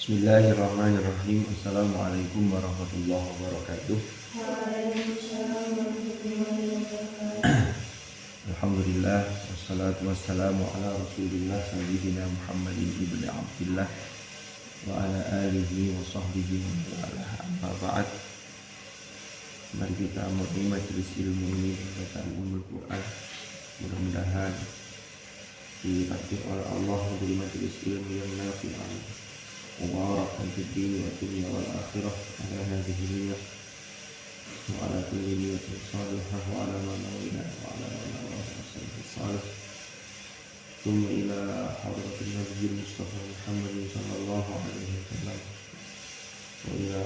Bismillahirrahmanirrahim. Assalamualaikum warahmatullahi wabarakatuh. Alhamdulillah wassalatu wassalamu ala Rasulillah sayyidina Muhammadin ibni Abdillah wa ala alihi wa sahbihi wa ala amma ba'd. Mari kita mulai majelis ilmu ini bacaan Ummul Quran. Mudah-mudahan ditakdir oleh Allah menjadi majelis ilmu yang nafi'ah mubarakan fid din wa dunya wal akhirah ala hadhihi niyyah wa ala kulli niyyatin salihah wa ala ma nawina wa ala ma nawina salih thumma ila hadratin nabiyil mustafa Muhammad sallallahu alaihi wasallam wa ila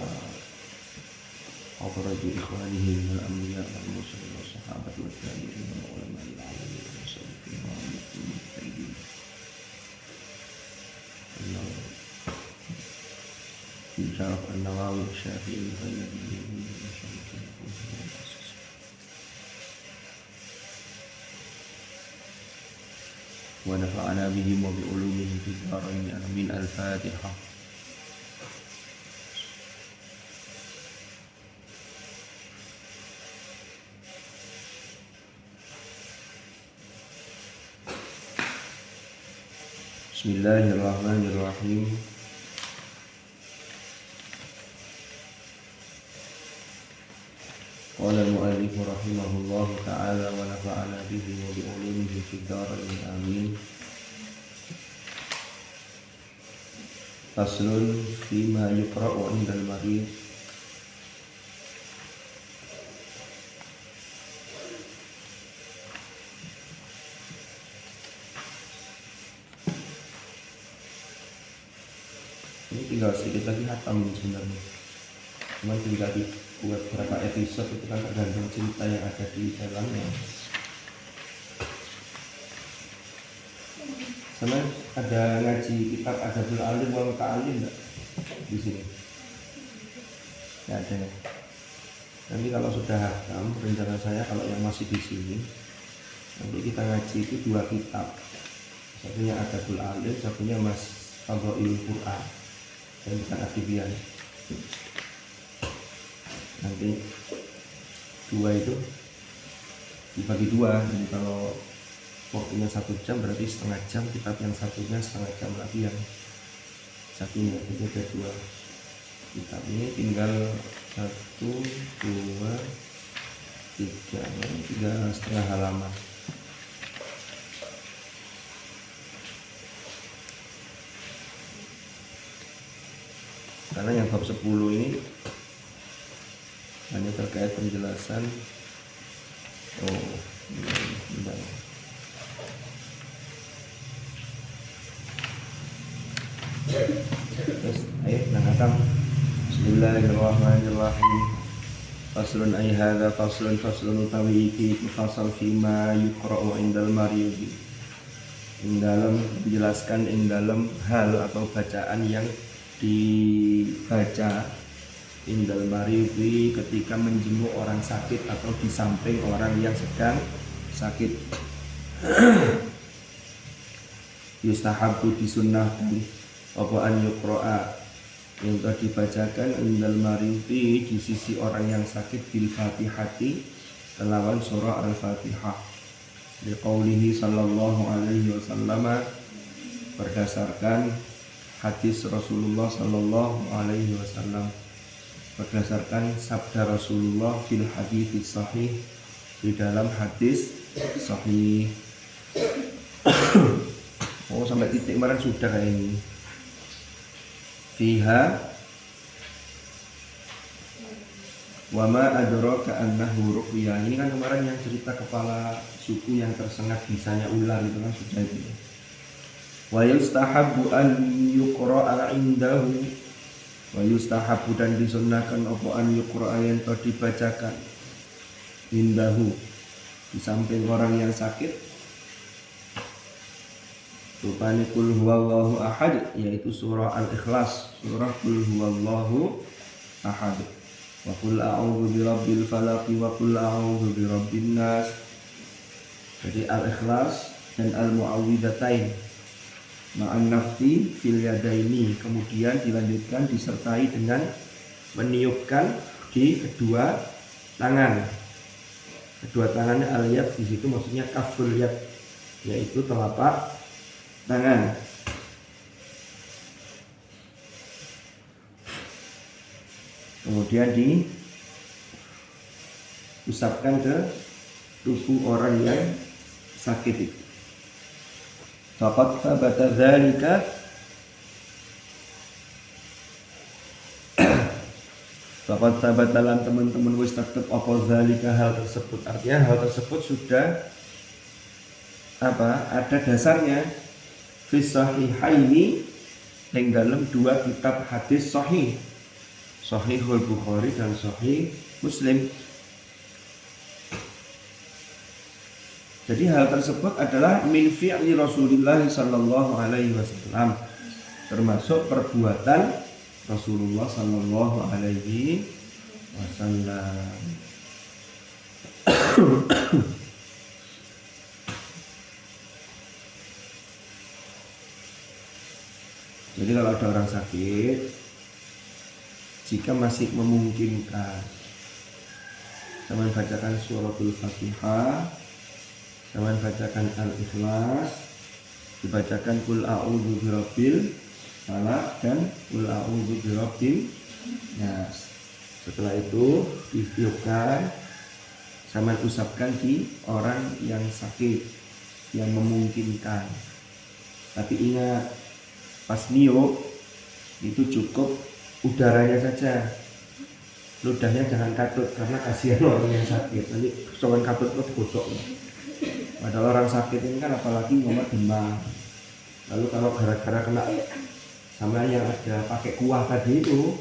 hadrati ikhwanihi minal anbiya wal mursalin was sahabat wa tabi'in wa ulama al alamin wa sallallahu alaihi wasallam. Syaraf An-Nawawi Syafi'i wa nafa'ana bihim wa bi'ulumihim fid dharain amin. Al-Fatihah. Bismillahirrahmanirrahim. Qala al-mu'allif rahimahullahu ta'ala wa nafa'ana bihi wa bi'ulumihi fid dharain amin. Faslun fima yuqra'u 'indal marid. Ini tinggal sedikit lagi hatam sebenarnya. Cuman tinggal buat beberapa episode itu kan tergantung cerita yang ada di dalamnya. Sama ada ngaji kitab Adabul Alim wal Muta'allim enggak di sini? Ya ada ya. Nanti kalau sudah hatam, rencana saya kalau yang masih di sini nanti kita ngaji itu 2 kitab. Satunya Adabul Alim, satunya Mas Fadhailul Quran. Dan bukan Adibian. Nanti 2 itu dibagi 2. Jadi kalau waktunya 1 jam berarti setengah jam, kitab yang satunya setengah jam lagi yang satunya. Jadi ada 2 kitab. Ini tinggal 1, 2, 3 setengah halaman. Karena yang bab 10 ini hanya terkait penjelasan. Terus ayo nangkam. Bismillahirrahmanirrahim. Faslun ay hadza faslun utawi iki fasal fima yuqra'u indal mariyudi. Ing dalam menjelaskan ing dalam hal atau bacaan yang dibaca indal maridi ketika menjenguk orang sakit atau di samping orang yang sedang sakit. Yustahabbu disunnahkan apa an yuqra'a yang telah dibacakan indal maridi di sisi orang yang sakit bil fatihati kelawan surah al-fatihah liqaulihi sallallahu alaihi wasallam, berdasarkan hadis Rasulullah sallallahu alaihi wasallam, berdasarkan sabda Rasulullah fil hadits sahih, di dalam hadis sahih. Oh sampai titik kemarin sudah kayak ini. Fiha wa ma adraka annahu ruqyah. Ini kan kemarin yang cerita kepala suku yang tersengat bisanya ular itu kan sudah itu. Wa yustahabbu an yuqra'a indahu. Wa yustahabu dan disunnahkan apa an yuqra'a yang telah dibacakan indahu di samping orang yang sakit rupanya qul huwallahu ahad, yaitu surah al-ikhlas, surah qul huwallahu ahad, wa qul a'udzu birabbil falaq wa qul a'udzu birabbin nas. Jadi al-ikhlas dan al-mu'awwidzatain ma'an nafthi fil yadaini, kemudian dilanjutkan disertai dengan meniupkan di kedua tangan. Kedua tangannya al-yad di situ maksudnya kaful yad, yaitu telapak tangan. Kemudian diusapkan ke tubuh orang yang sakit itu. Faqad thabata dzalika Faqad thabata lan teman-teman wis tetep apa dzalika hal tersebut. Artinya hal tersebut sudah ada dasarnya fi sahihaini yang dalam dua kitab hadis sahih, Sahihul Bukhari dan Sahih Muslim. Jadi hal tersebut adalah min fi'li Rasulullah sallallahu alaihi wasallam, termasuk perbuatan Rasulullah sallallahu alaihi wasallam. Jadi kalau ada orang sakit, jika masih memungkinkan, sama bacakan suratul Fatihah, sama bacakan Al-Ikhlas, dibacakan Qul a'udzu birabbil falaq dan Qul a'udzu birabbin nas. Setelah itu ditiupkan sama usapkan di orang yang sakit yang memungkinkan. Tapi ingat, pas niup itu cukup udaranya saja, ludahnya jangan katut karena kasihan orang yang sakit, nanti soal katut itu gosok. Padahal orang sakit ini kan apalagi demam, lalu kalau gara-gara kena sama yang ada pakai kuah tadi itu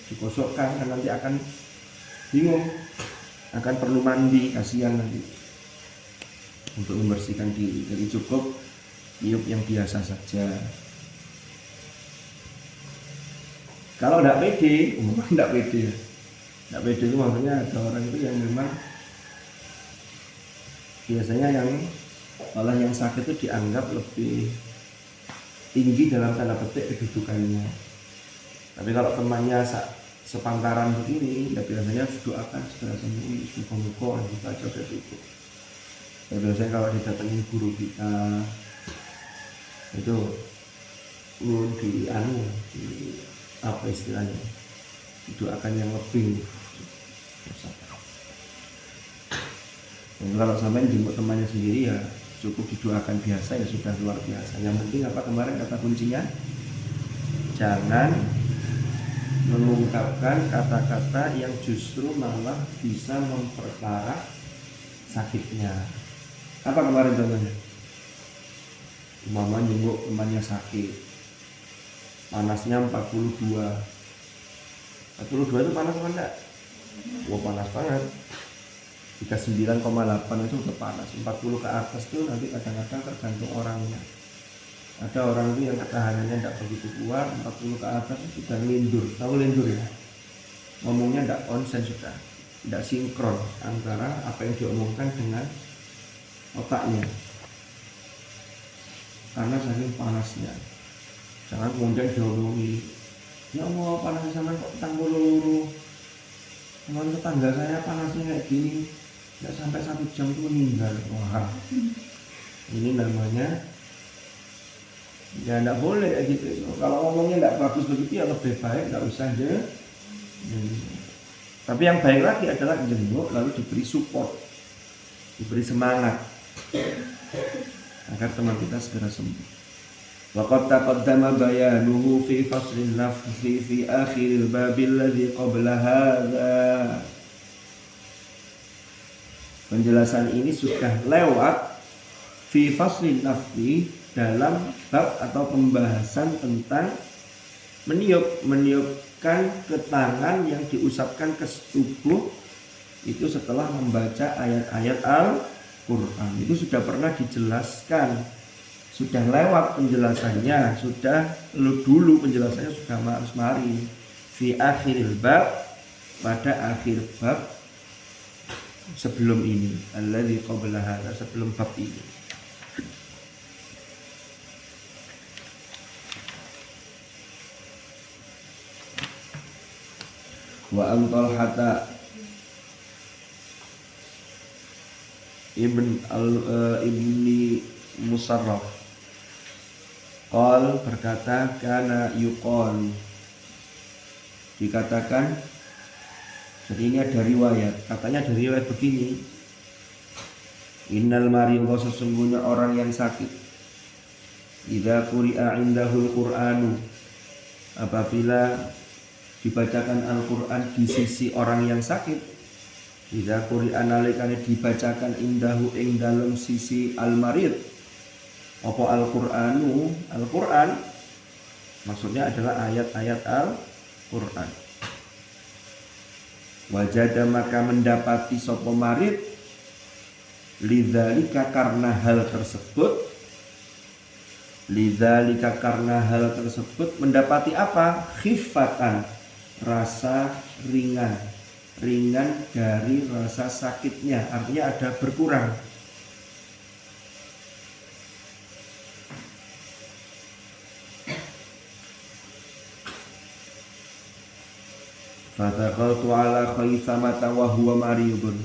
digosokkan, kan nanti akan bingung, akan perlu mandi, kasihan nanti untuk membersihkan diri. Jadi cukup niup yang biasa saja. Kalau tidak pede, tidak pede itu maksudnya ada orang itu yang memang biasanya yang malah yang sakit itu dianggap lebih tinggi dalam tanda petik kedudukannya. Tapi kalau temannya sepantaran begini, ya biasanya doakan segera sembuh, muka-muka kita coba itu. Ya biasanya kalau didatengin guru kita itu di apa istilahnya, doakan yang lebih. Kalau sampai jemput temannya sendiri ya cukup didoakan biasa, ya sudah luar biasa. Yang penting apa kemarin kata kuncinya, jangan mengungkapkan kata-kata yang justru malah bisa memperparah sakitnya. Apa kemarin contohnya? Mama jenguk temannya sakit, panasnya 42 itu panas apa enggak? Wah panas banget. 39,8 itu udah panas. 40 ke atas tuh nanti kadang-kadang tergantung orangnya. Ada orang itu yang ketahanannya tidak begitu kuat, 40 ke atas itu sudah lindur. Tahu lindur ya? Ngomongnya tidak konsen, sudah tidak sinkron antara apa yang diomongkan dengan otaknya, karena saking panasnya. Jangan kemudian diomongi, ya Allah panasnya sama kok tangguh, teman tetangga saya panasnya kayak gini, nggak sampai 1 jam itu meninggal. Wah, ini namanya ya nggak boleh kayak gitu. Kalau ngomongnya nggak bagus begitu ya lebih baik nggak usah aja. Tapi yang baik lagi adalah jenguk lalu diberi support, diberi semangat agar teman kita segera sembuh. Waqad taqaddama bayanuhu fi faslin nafsi fi akhiril babil ladzi qabla hadza. Penjelasan ini sudah lewat fi faslin nafsi, dalam bab atau pembahasan tentang meniupkan ke tangan yang diusapkan ke tubuh itu setelah membaca ayat-ayat Al-Quran. Itu sudah pernah dijelaskan, sudah lewat penjelasannya, sudah dulu penjelasannya sudah harus mari fi akhiril bab, pada akhir bab sebelum ini, alladzi qabla hadza, sebelum bab ini. Wa an Talhata ibni Musarraf qal berkata kana yuqal dikatakan. Jadi ini ada riwayat, katanya dari riwayat begini, innal maridha sesungguhnya orang yang sakit, idza quri'a indahul qur'anu apabila dibacakan Al-Qur'an di sisi orang yang sakit, idza quri'a nalikane dibacakan indahu ing dalem sisi al-marid apa Al-Qur'anu, Al-Qur'an maksudnya adalah ayat-ayat Al-Qur'an. Wajada maka mendapati sapa marid lidzalika karena hal tersebut mendapati apa? Khifatan, rasa ringan dari rasa sakitnya, artinya ada berkurang. Fadakhaltu ala Khaythamah wa huwa mariyun.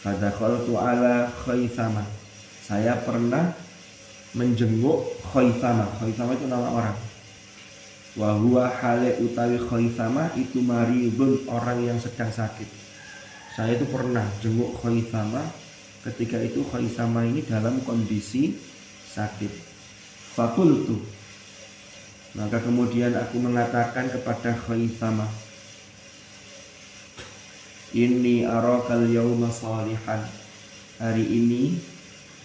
Fadakhaltu ala Khaythamah. Saya pernah menjenguk Khaythamah. Khaythamah itu nama orang. Wa huwa hale utawi Khaythamah itu mariyun, orang yang sedang sakit. Saya itu pernah jenguk Khaythamah ketika itu Khaythamah ini dalam kondisi sakit. Fakultu. Maka kemudian aku mengatakan kepada Khaythamah, inni arakal yauma salihan. Hari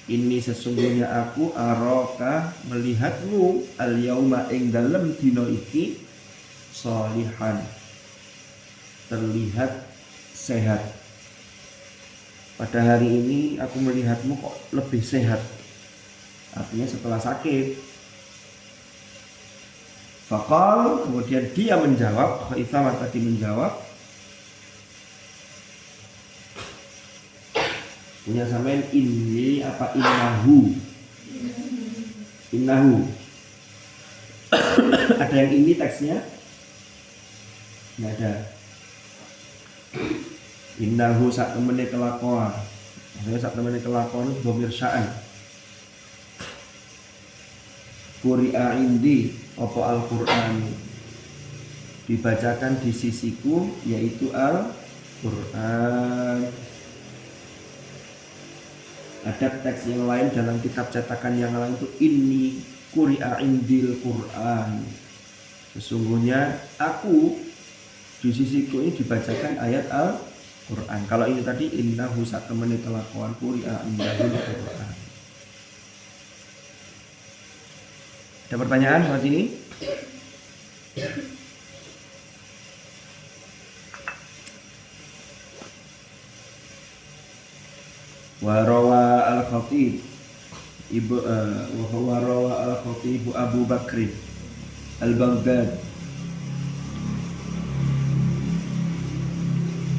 ini sesungguhnya aku araka melihatmu al yauma ing dalem dina iki salihan, terlihat sehat. Pada hari ini aku melihatmu kok lebih sehat, artinya setelah sakit. Faqal, kemudian dia menjawab, Khaythamah tadi menjawab, punya sampean ini apa innahu ada yang ini teksnya nggak ada. Innahu sak temene kelakuan, maksudnya sak temene kelakuan itu dhamir sya'an. Quri'a indi apa Al-Qur'an, dibacakan di sisiku yaitu Al-Qur'an. Ada teks yang lain dalam kitab cetakan yang lain itu inni quri'a indil Qur'an. Sesungguhnya aku di sisiku ini dibacakan ayat Al-Qur'an. Kalau ini tadi innahu satamani kelakuan quri'a indil Qur'an. Ada pertanyaan soal ini? Wa rawa al-Khatib Abu Bakr al-Baghdadi.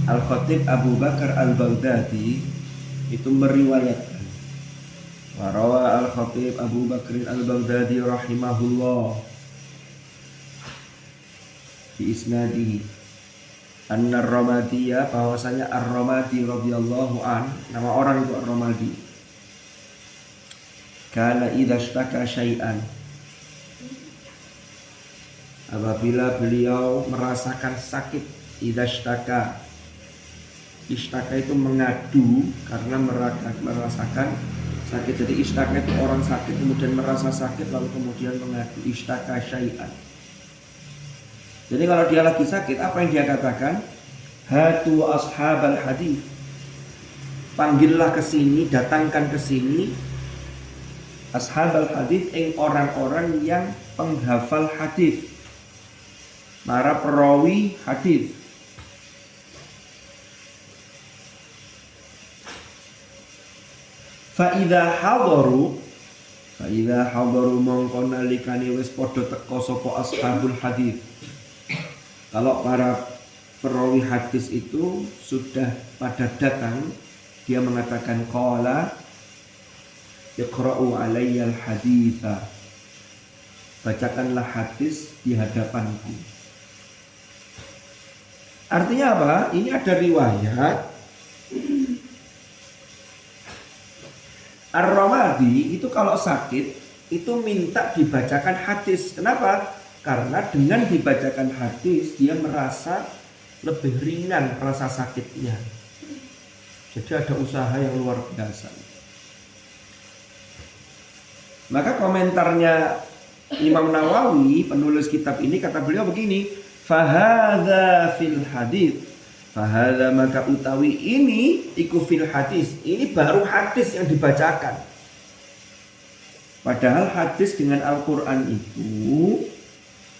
Al-Khatib Abu Bakar al-Baghdadi itu meriwayatkan, wa rawa al-Khatib Abu Bakr al-Baghdadi rahimahullah di isnadihi Anna Ar-Ramadiyya, bahwasanya Ar-Ramadi radhiyallahu an, nama orang itu Ar-Ramadi, kana idza ishtaka syai'an, apabila beliau merasakan sakit, idza ishtaka itu mengadu karena merasakan sakit. Jadi ishtaka itu orang sakit kemudian merasa sakit lalu kemudian mengadu, ishtaka syai'an. Jadi kalau dia lagi sakit, apa yang dia katakan? Hatu ashabal hadis. Panggillah ke sini, datangkan ke sini ashabal hadis, orang-orang yang penghafal hadis, para perawi hadis. Fa idza hadaru mongko nalikane wis padha teka sapa ashabul hadis. Kalau para perawi hadis itu sudah pada datang, dia mengatakan qala iqra'u alayyal haditha, bacakanlah hadis di hadapanku. Artinya apa? Ini ada riwayat Ar-Ramadi itu kalau sakit itu minta dibacakan hadis. Kenapa? Karena dengan dibacakan hadis dia merasa lebih ringan rasa sakitnya. Jadi ada usaha yang luar biasa. Maka komentarnya Imam Nawawi, penulis kitab ini, kata beliau begini, fahadha fil hadis, fahadha maka utawi ini iku fil hadis, ini baru hadis yang dibacakan. Padahal hadis dengan Al-Quran itu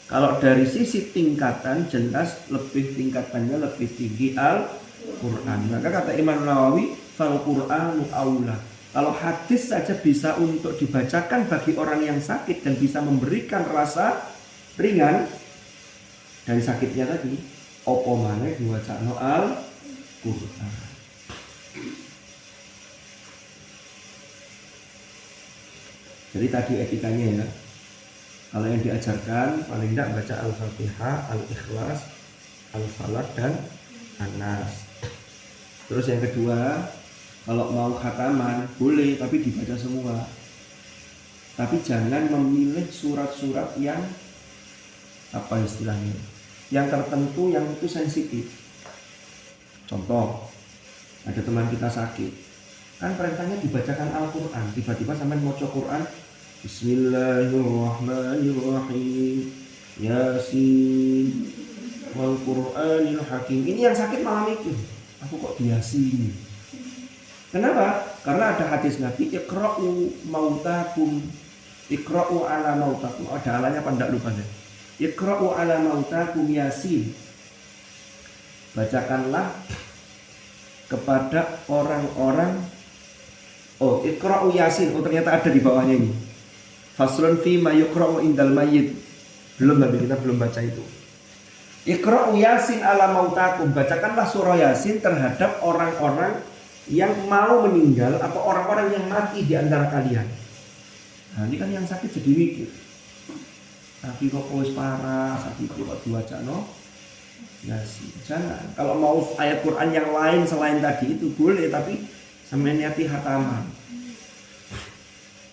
kalau dari sisi tingkatan jelas lebih tingkatannya lebih tinggi Al-Quran. Maka kata Imam Nawawi, fal Quranu aula. Kalau hadis saja bisa untuk dibacakan bagi orang yang sakit dan bisa memberikan rasa ringan dari sakitnya tadi, opo maneh diwacana Al-Qur'an. Jadi tadi etikanya ya. Kalau yang diajarkan paling tidak baca Al-Fatihah, Al-Ikhlas, Al-Falaq dan An-Nas. Terus yang kedua, kalau mau khataman boleh tapi dibaca semua. Tapi jangan memilih surat-surat yang apa istilahnya, yang tertentu, yang itu sensitif. Contoh, ada teman kita sakit, kan perintahnya dibacakan Al-Quran, tiba-tiba sampai mau Quran, Bismillahirrahmanirrahim, Yasin, wal Qur'anil Hakim. Ini yang sakit malah mikir, aku kok di Yasin? Kenapa? Karena ada hadis Nabi, iqra'u mautakum, iqra'u ala mautakum. Ada alanya apa enggak lupa deh. Iqra'u ala mautakum Yasin. Bacakanlah kepada orang-orang. Oh, iqra'u Yasin. Oh, ternyata ada di bawahnya ini. Faslun fi ma yuqra'u indal mayyit. Belum, tapi kita belum baca itu. Iqra'u Yasin ala mautakum. Bacakanlah surah Yasin terhadap orang-orang yang mau meninggal atau orang-orang yang mati di antara kalian. Nah, ini kan yang sakit jadi mikir. Tapi kok wis parah, sakit kok diwacana Yasin. Jangan. Kalau mau ayat Quran yang lain selain tadi itu boleh, tapi sampai niati khataman.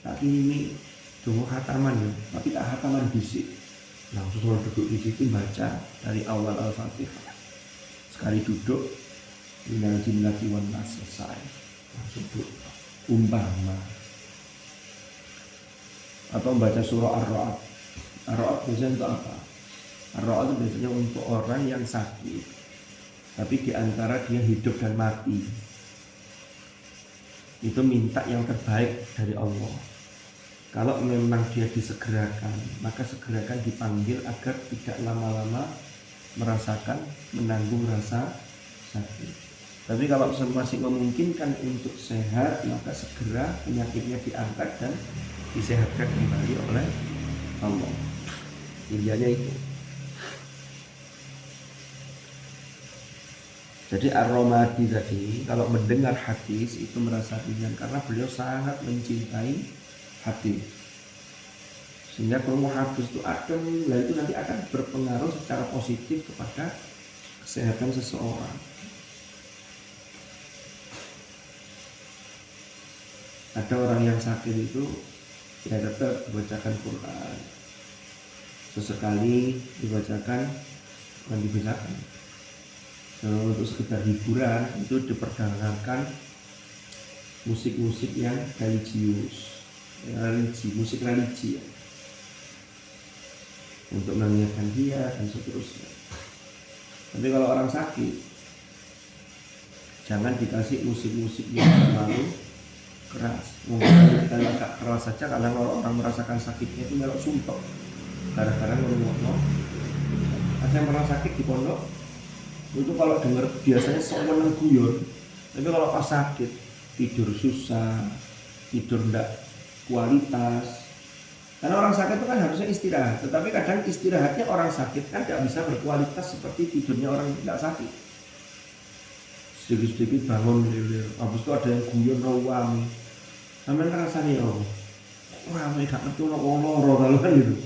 Tapi ini tunggu khataman ya, tapi tak khataman bisik. Langsung duduk di situ baca dari awal Al-Fatihah. Sekali duduk minal jinnati wan nas selesai, langsung umpama. Atau membaca surah Ar-Ra'd. Ar-Ra'd biasanya untuk apa? Ar-Ra'd itu biasanya untuk orang yang sakit, tapi diantara dia hidup dan mati, itu minta yang terbaik dari Allah. Kalau memang dia disegerakan, maka segerakan dipanggil agar tidak lama-lama merasakan menanggung rasa sakit. Tapi kalau masih memungkinkan untuk sehat, maka segera penyakitnya diangkat dan disehatkan kembali oleh Allah. Pilihannya itu. Jadi Ar-Ramadi tadi kalau mendengar hadis itu merasa ringan karena beliau sangat mencintai hadis. Sehingga kalau hadis itu adem, itu nanti akan berpengaruh secara positif kepada kesehatan seseorang. Ada orang yang sakit itu ya tetap dibacakan Quran, sesekali dibacakan, bukan dibacakan. Kalau untuk sekedar hiburan itu diperdagangkan musik-musik yang religius, musik religi ya, untuk mengingatkan dia dan seterusnya. Tapi kalau orang sakit, jangan dikasih musik-musik yang terlalu keras. Mungkin kalau agak keras saja, kadang kalau orang merasakan sakitnya itu melok sumpah. Kadang-kadang ngomong, ada yang pernah sakit di pondok itu kalau dengar biasanya seorang guyon, tapi kalau pas sakit tidur susah, tidur enggak kualitas. Karena orang sakit itu kan harusnya istirahat, tetapi kadang istirahatnya orang sakit kan tidak bisa berkualitas seperti tidurnya orang tidak sakit. Sedikit-sedikit bangun lilir, habis itu ada yang guyon rawami. Sampeyan rasane yo. Rame gak ngerti loro kan gitu.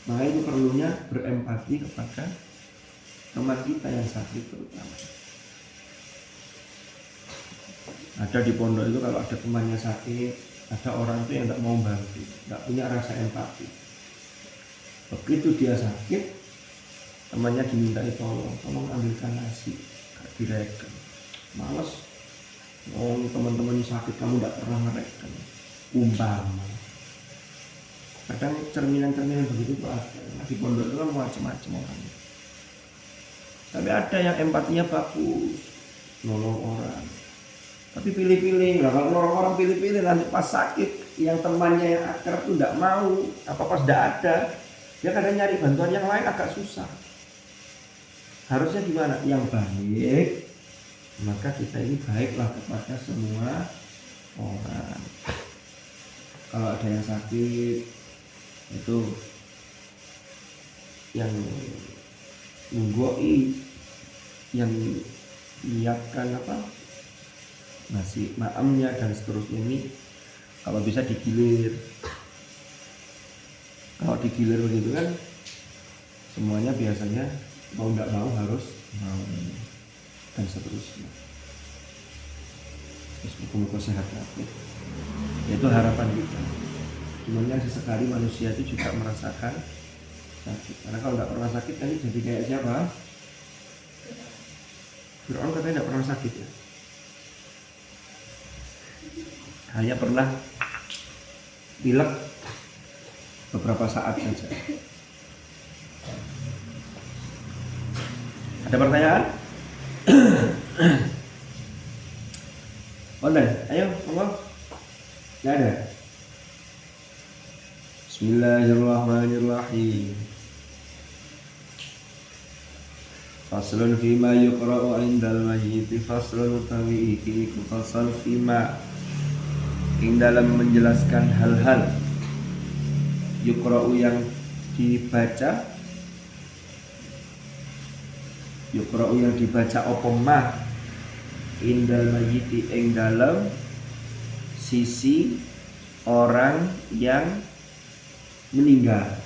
Maka itu perlunya berempati kepada teman kita yang sakit terutama. Ada di pondok itu kalau ada temannya sakit, ada orang itu yang tidak mau bantu, tidak punya rasa empati. Begitu dia sakit, temannya dimintai tolong ambilkan nasi, gak direken. Males, teman-teman sakit kamu tidak pernah mereken. Umpama. Kadang cerminan-cerminan begitu tuh ada. Di pondok itu kan macam-macam orangnya. Tapi ada yang empatinya bagus, nolong orang. Tapi pilih-pilih, nah kalau orang-orang pilih-pilih nanti pas sakit, yang temannya yang akrab itu tidak mau, apa pas tidak ada, dia kadang nyari bantuan yang lain agak susah. Harusnya gimana? Yang baik, maka kita ini baiklah kepada semua orang. Kalau ada yang sakit, itu yang menggoi, yang menyiapkan nasi maamnya dan seterusnya ini kalau bisa digilir. Kalau digilir begitu kan semuanya biasanya mau nggak mau harus mau dan seterusnya. Terus muka-muka sehat lagi. Itu harapan kita. Cuman yang sesekali manusia itu juga merasakan sakit. Karena kalau nggak pernah sakit kan jadi kayak siapa? Fir'aun katanya nggak pernah sakit ya. Hanya pernah pilek beberapa saat saja. Ada pertanyaan? Online, ayo ngomong. Nggak ada. Bismillahirrahmanirrahim. Faslun fima yuqra'u 'indal mayyiti faslun utawi iki fasal fima ing dalam menjelaskan hal-hal yuqra'u yang dibaca, yuqra'u yang dibaca apa mah indal mayyiti ing dalam sisi orang yang meninggal.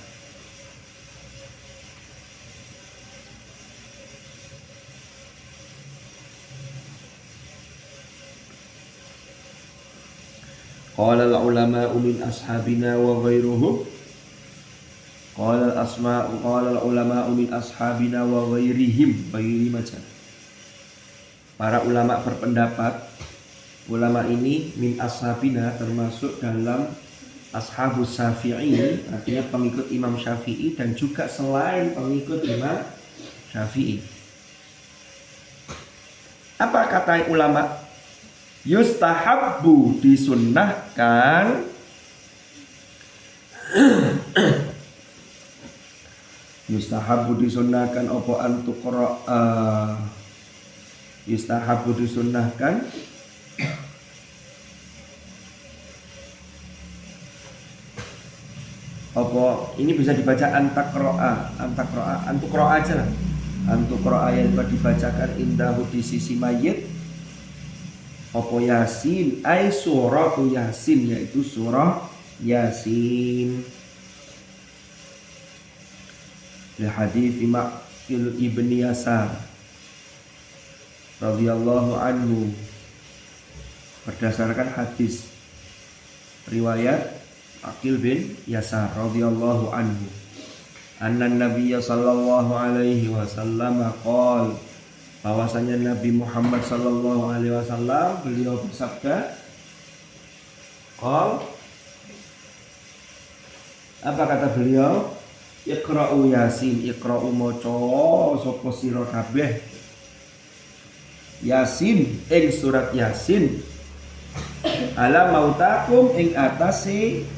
Qala al-ulama'u min ashabina wa ghairuhum. Qala al-ulama'u min ashabina wa ghairihim. Ghairi macam. Para ulama berpendapat, ulama ini min ashabina termasuk dalam ashabus Syafi'i, artinya pengikut Imam Syafi'i dan juga selain pengikut Imam Syafi'i. Apa kata ulama? Yustahabbu disunnahkan yustahabbu disunnahkan apa antuqra'a yustahabbu disunnahkan apa ini bisa dibaca antuqra'a aja lah. Antuqra'a yang dibacakan indahu di sisi mayit apa Yasin, ay surah Yasin, yaitu surah Yasin. Di hadis Ma'qil ibni Yasar radhiyallahu anhu, berdasarkan hadis riwayat Ma'qil bin Yasar radhiyallahu anhu, anna Nabiyya sallallahu alaihi wasallam qala, bahwasanya Nabi Muhammad sallallahu alaihi wasallam beliau bersabda, qal, apa kata beliau? Iqra'u Yasin, iqra'u maca sapa sira kabeh Yasin ing surat Yasin, ala mautakum ing atase.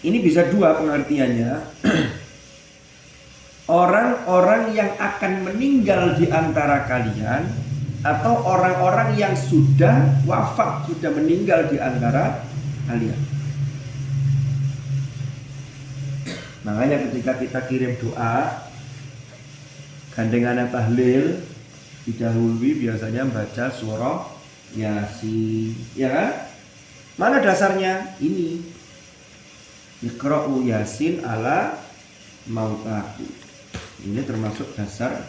Ini bisa dua pengertiannya. Orang-orang yang akan meninggal di antara kalian, atau orang-orang yang sudah wafat, sudah meninggal di antara kalian. Makanya ketika kita kirim doa, gandengan tahlil didahului biasanya baca surah Yasin, ya kan? Mana dasarnya? Ini Iqra'u Yasin ala mautaku. Ini termasuk dasar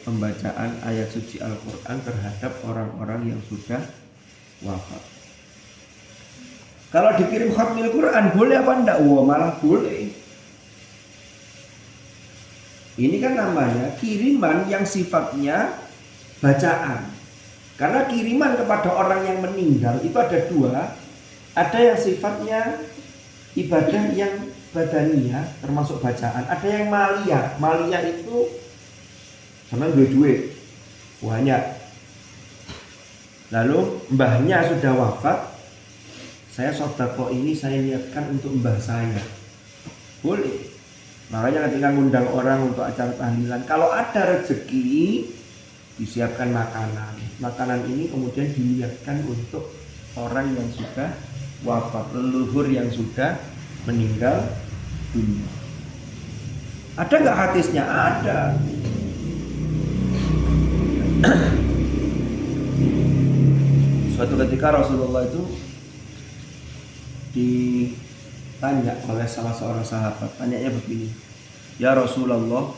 pembacaan ayat suci Al-Quran terhadap orang-orang yang sudah wafat. Kalau dikirim khatmil Quran boleh apa enggak? Wah, malah boleh. Ini kan namanya kiriman yang sifatnya bacaan. Karena kiriman kepada orang yang meninggal itu ada dua. Ada yang sifatnya ibadah yang badaniyah termasuk bacaan. Ada yang maliyah. Maliyah itu sama duit banyak. Lalu mbahnya sudah wafat, saya sedekah ini saya niatkan untuk mbah saya. Boleh. Makanya ketika ngundang orang untuk acara tahlilan, kalau ada rezeki disiapkan makanan. Makanan ini kemudian diniatkan untuk orang yang sudah wafat, leluhur yang sudah meninggal dunia. Ada nggak hadisnya? Ada. Suatu ketika Rasulullah itu ditanya oleh salah seorang sahabat, tanyanya begini, ya Rasulullah,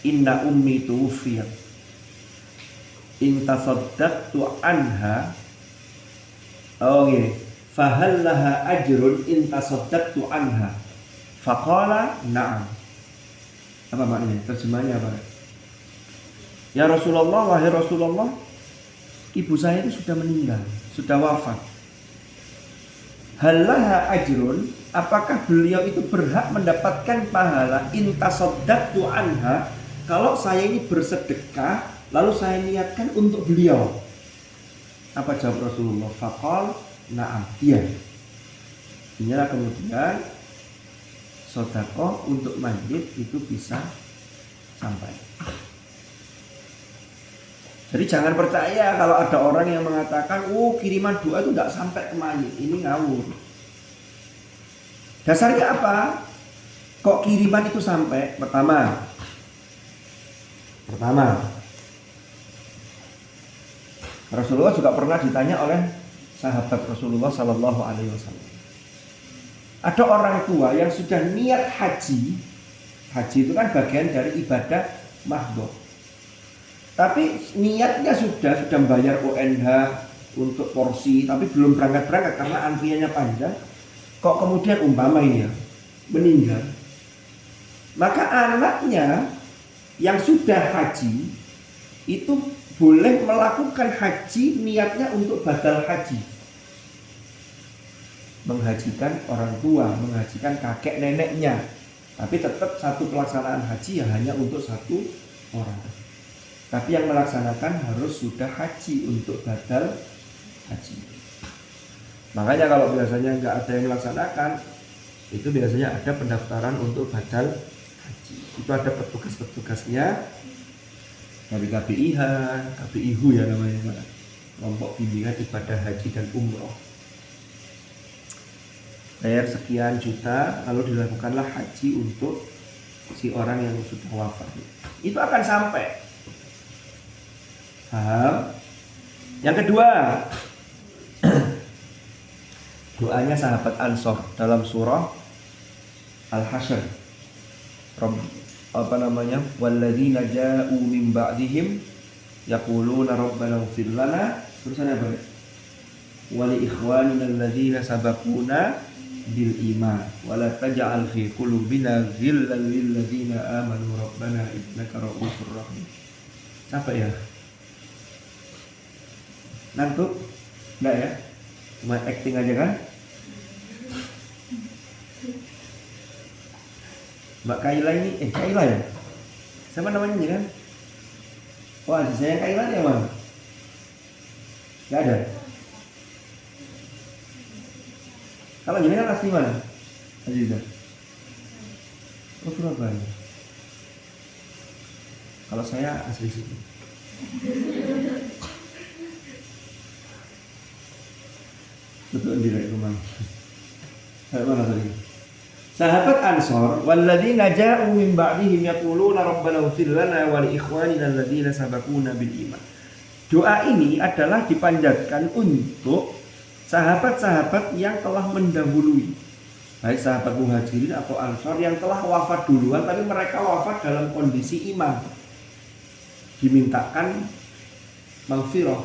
inna ummi tuwfiyat, in tasaddaqtu anha, fahal laha ajrun in tasaddaqtu anha? Faqala na'am. Apa maknanya? Terjemahnya apa? Ya Rasulullah, wahai Rasulullah, ibu saya itu sudah meninggal, sudah wafat. Halaha ajrun, apakah beliau itu berhak mendapatkan pahala in tasaddaqtu anha, kalau saya ini bersedekah lalu saya niatkan untuk beliau? Apa jawab Rasulullah? Faqal na'am, iya. Inilah kemudian sedekah untuk mayit itu bisa sampai. Jadi jangan percaya kalau ada orang yang mengatakan, oh kiriman doa itu tidak sampai ke mayit. Ini ngawur. Dasarnya apa? Kok kiriman itu sampai? Pertama, Rasulullah juga pernah ditanya oleh sahabat Rasulullah Sallallahu Alaihi Wasallam. Ada orang tua yang sudah niat haji. Haji itu kan bagian dari ibadah mahdhah. Tapi niatnya sudah membayar UNH untuk porsi, tapi belum berangkat karena antriannya panjang. Kok kemudian umpama ini ya meninggal, maka anaknya yang sudah haji itu boleh melakukan haji niatnya untuk badal haji, menghajikan orang tua, menghajikan kakek neneknya, tapi tetap satu pelaksanaan haji ya hanya untuk satu orang. Tapi yang melaksanakan harus sudah haji untuk badal haji. Makanya kalau biasanya nggak ada yang melaksanakan, itu biasanya ada pendaftaran untuk badal haji. Itu ada petugas-petugasnya dari KPIH, KPIHU ya namanya, kelompok bimbingan ibadah haji dan umroh. Bayar sekian juta, lalu dilakukanlah haji untuk si orang yang sudah wafat. Itu akan sampai. Paham? Yang kedua, doanya sahabat Ansor dalam surah Al-Hasyr. Walladzina ja'u min ba'dihim yaquluna rabbana ighfir lana, terusannya apa? Wa li ikhwanina alladzina sabaquna bil iman wa la taj'al fi qulubina ghillan lil ladzina amanu rabbana innaka ra'ufur rahim. Apa ya? Ngantuk? Enggak ya? Cuma acting aja kan? Mbak Kaila ini, Kaila ya? Siapa namanya ini kan? Wah, saya Kaila ya mana? Gak ada? Kalau jadi kan asli mana? Aziza? Oh, Surabaya. Kalau saya asli situ. Betul di rumah. Kayak mana tadi? Sahabat Ansor, walladzina ja'u min ba'dihim yaquluna rabbana ighfir lana wa li ikhwanina alladzina sabaquna bil iman. Doa ini adalah dipanjatkan untuk sahabat-sahabat yang telah mendahului. baik sahabat muhajirin atau ansor yang telah wafat duluan, tapi mereka wafat dalam kondisi iman, dimintakan maghfirah,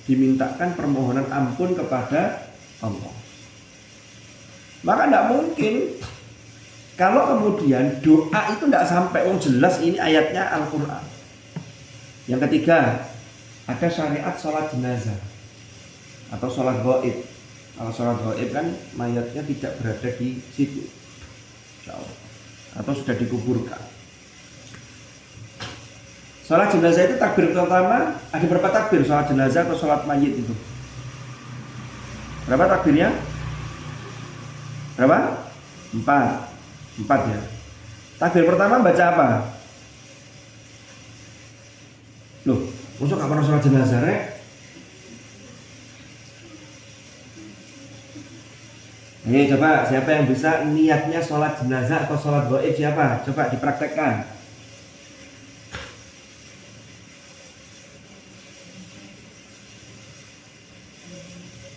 dimintakan permohonan ampun kepada Allah. Maka tidak mungkin kalau kemudian doa itu tidak sampai, jelas ini ayatnya Al-Quran. Yang ketiga, ada syariat sholat jenazah atau sholat gaib. Kalau sholat gaib kan mayatnya tidak berada di situ, jauh, atau sudah dikuburkan. Sholat jenazah itu takbir pertama, ada berapa takbir sholat jenazah atau sholat mayit itu? Berapa takbirnya? Berapa? 4 ya. Takbir pertama baca apa? Loh, maksud gak pernah sholat jenazah, Rek? Ini coba siapa yang bisa niatnya sholat jenazah atau sholat gaib, siapa? Coba dipraktekkan.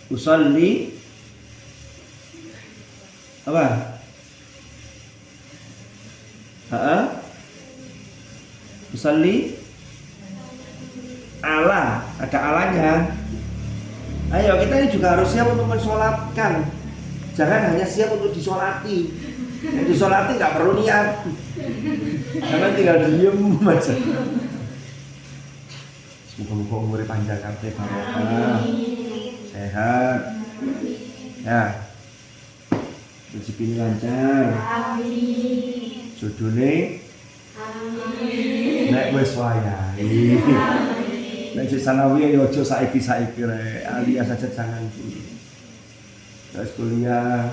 Usolli apa? Usolli ala, ada alanya. Ayo kita ini juga harus siap untuk mensolatkan. Jangan hanya siap untuk disolati. Yang disolati nggak perlu niat. Karena tinggal diem aja. Semoga-moga umurnya panjang kabeh barokah. Sehat. Ya. Rezeki lancar. Amin. Jodone. Amin. Nek wis wayahe. Nek sanawi ya aja saiki-saiki rek. Alias saja jangan dulu. Terus kuliah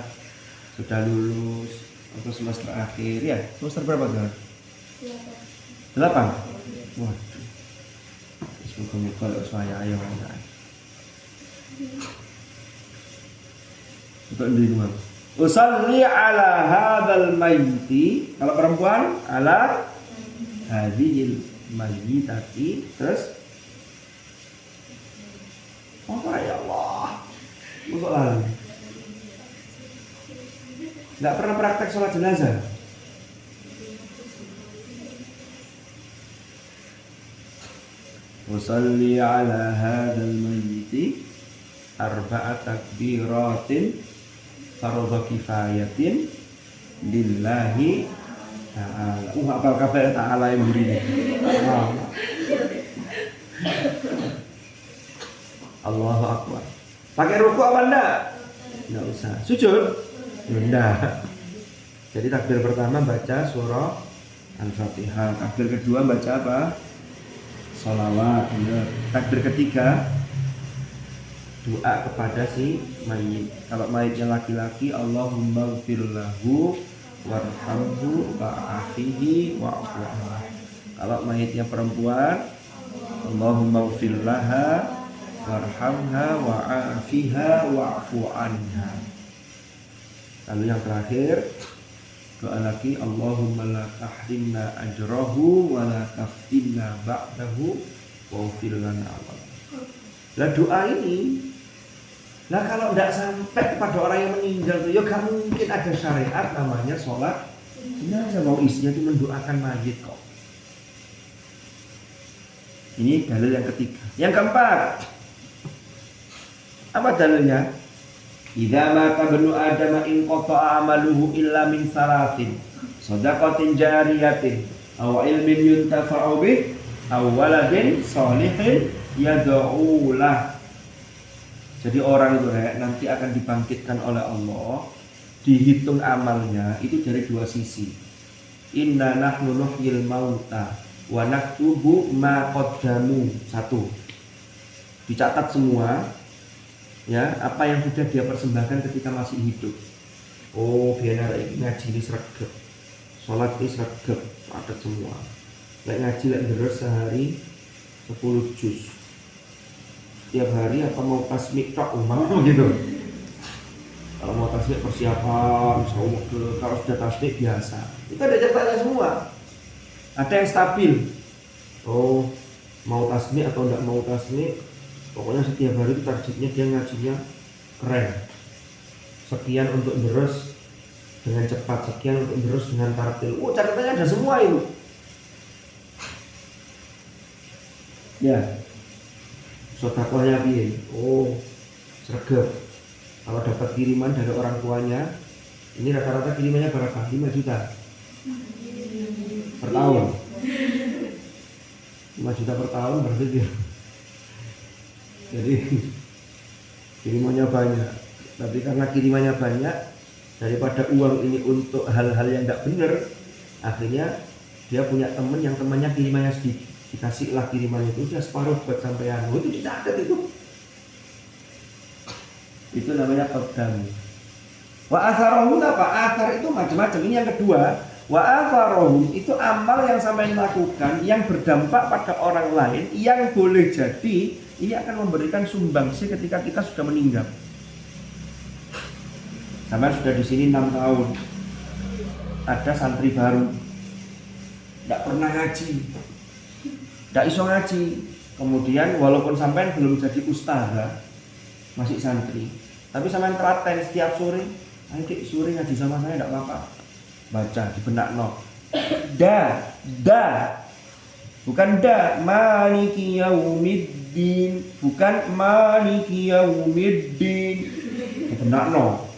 sudah lulus atau semester akhir ya, semester berapa kan? 8. Waduh, semoga kalau saya ayo enggak. Untuk di rumah. Usalli ala hadzal mayyiti, kalau perempuan ala hadhil mayyitati, terus apa ya Allah? Untuk lalu. Nggak pernah praktek sholat jenazah. Usalli ala hadzal mayyiti arba'at takbiratin fardhu kifayatin lillahi ta'ala. Hafal kabeh ta'ala yang beri. Allahu akbar. Pakai ruku apa enggak? Enggak usah. Sujud? Enggak. Jadi takbir pertama baca surah Al-Fatihah. Takbir kedua baca apa? Sholawat. Takbir ketiga doa kepada si mayit. Kalau mayitnya laki-laki, Allahumma ighfir lahu warhamhu wa'afihi wa'fu anhu. Kalau mayitnya perempuan, Allahumma ighfir laha warhamha wa'afiha wa'fu anha. Lalu yang terakhir doa lagi, Allahumma la tahrimna ajrahu wa la taftinna ba'dahu wa ighfir lana Allah. Lah doa ini, lah kalau tidak sampai kepada orang yang meninggal itu, ya gak mungkin ada syariat namanya sholat jenazah. Mau isinya itu mendoakan mayit kok. Ini dalil yang ketiga. Yang keempat, apa dalilnya? Idza mata banu Adam in qata'a amaluhu illa min salatin shadaqatin jariyatin aw ilmin yuntafa'u bih aw waladin shalihin yad'u lah. Jadi orang itu nanti akan dibangkitkan oleh Allah, dihitung amalnya itu dari dua sisi. Inna nahnu nuhyil mauta wa naktubu ma qaddamu. Satu, dicatat semua ya, apa yang sudah dia persembahkan ketika masih hidup. Oh, biar ini ngaji ini sregep, sholat ini sregep, ada semua. Lek ngaji lek terus sehari 10 juz tiap hari, apa mau tasmik tok umam gitu. Kalau mau tasmik persiapan, kalau sudah tasmik biasa. Itu ada catanya semua. Ada yang stabil. Oh, mau tasmik atau enggak mau tasmik, pokoknya setiap hari itu targetnya dia ngajinya keren. Sekian untuk terus dengan cepat, sekian untuk terus dengan tartil. Catatannya ada semua itu. Ya, sodakohnya piye? Sregep. Kalau dapat kiriman dari orang tuanya, ini rata-rata kirimannya berapa? 5 juta per tahun. 5 juta per tahun berarti dia. Jadi kirimannya banyak. Tapi karena kirimannya banyak, daripada uang ini untuk hal-hal yang tidak benar, akhirnya dia punya teman yang temannya kirimannya sedikit, dikasihlah kiriman itu, dia separuh buat sampean. Itu dicatat itu namanya qaddamu. Wa atharohum apa? Athar itu macam-macam. Ini yang kedua. Wa atharohum itu amal yang sampai lakukan yang berdampak pada orang lain, yang boleh jadi ini akan memberikan sumbangsi ketika kita sudah meninggal. Sampai sudah di sini 6 tahun, ada santri baru, tidak pernah ngaji, tidak iso ngaji. Kemudian walaupun sampai belum jadi ustazah, masih santri, tapi sampai telaten setiap sore, ayo dik sore ngaji sama saya, tidak apa-apa, baca di benak no. Bukan maliki yaumiddin, bukan maliki yaumiddin, di benak no.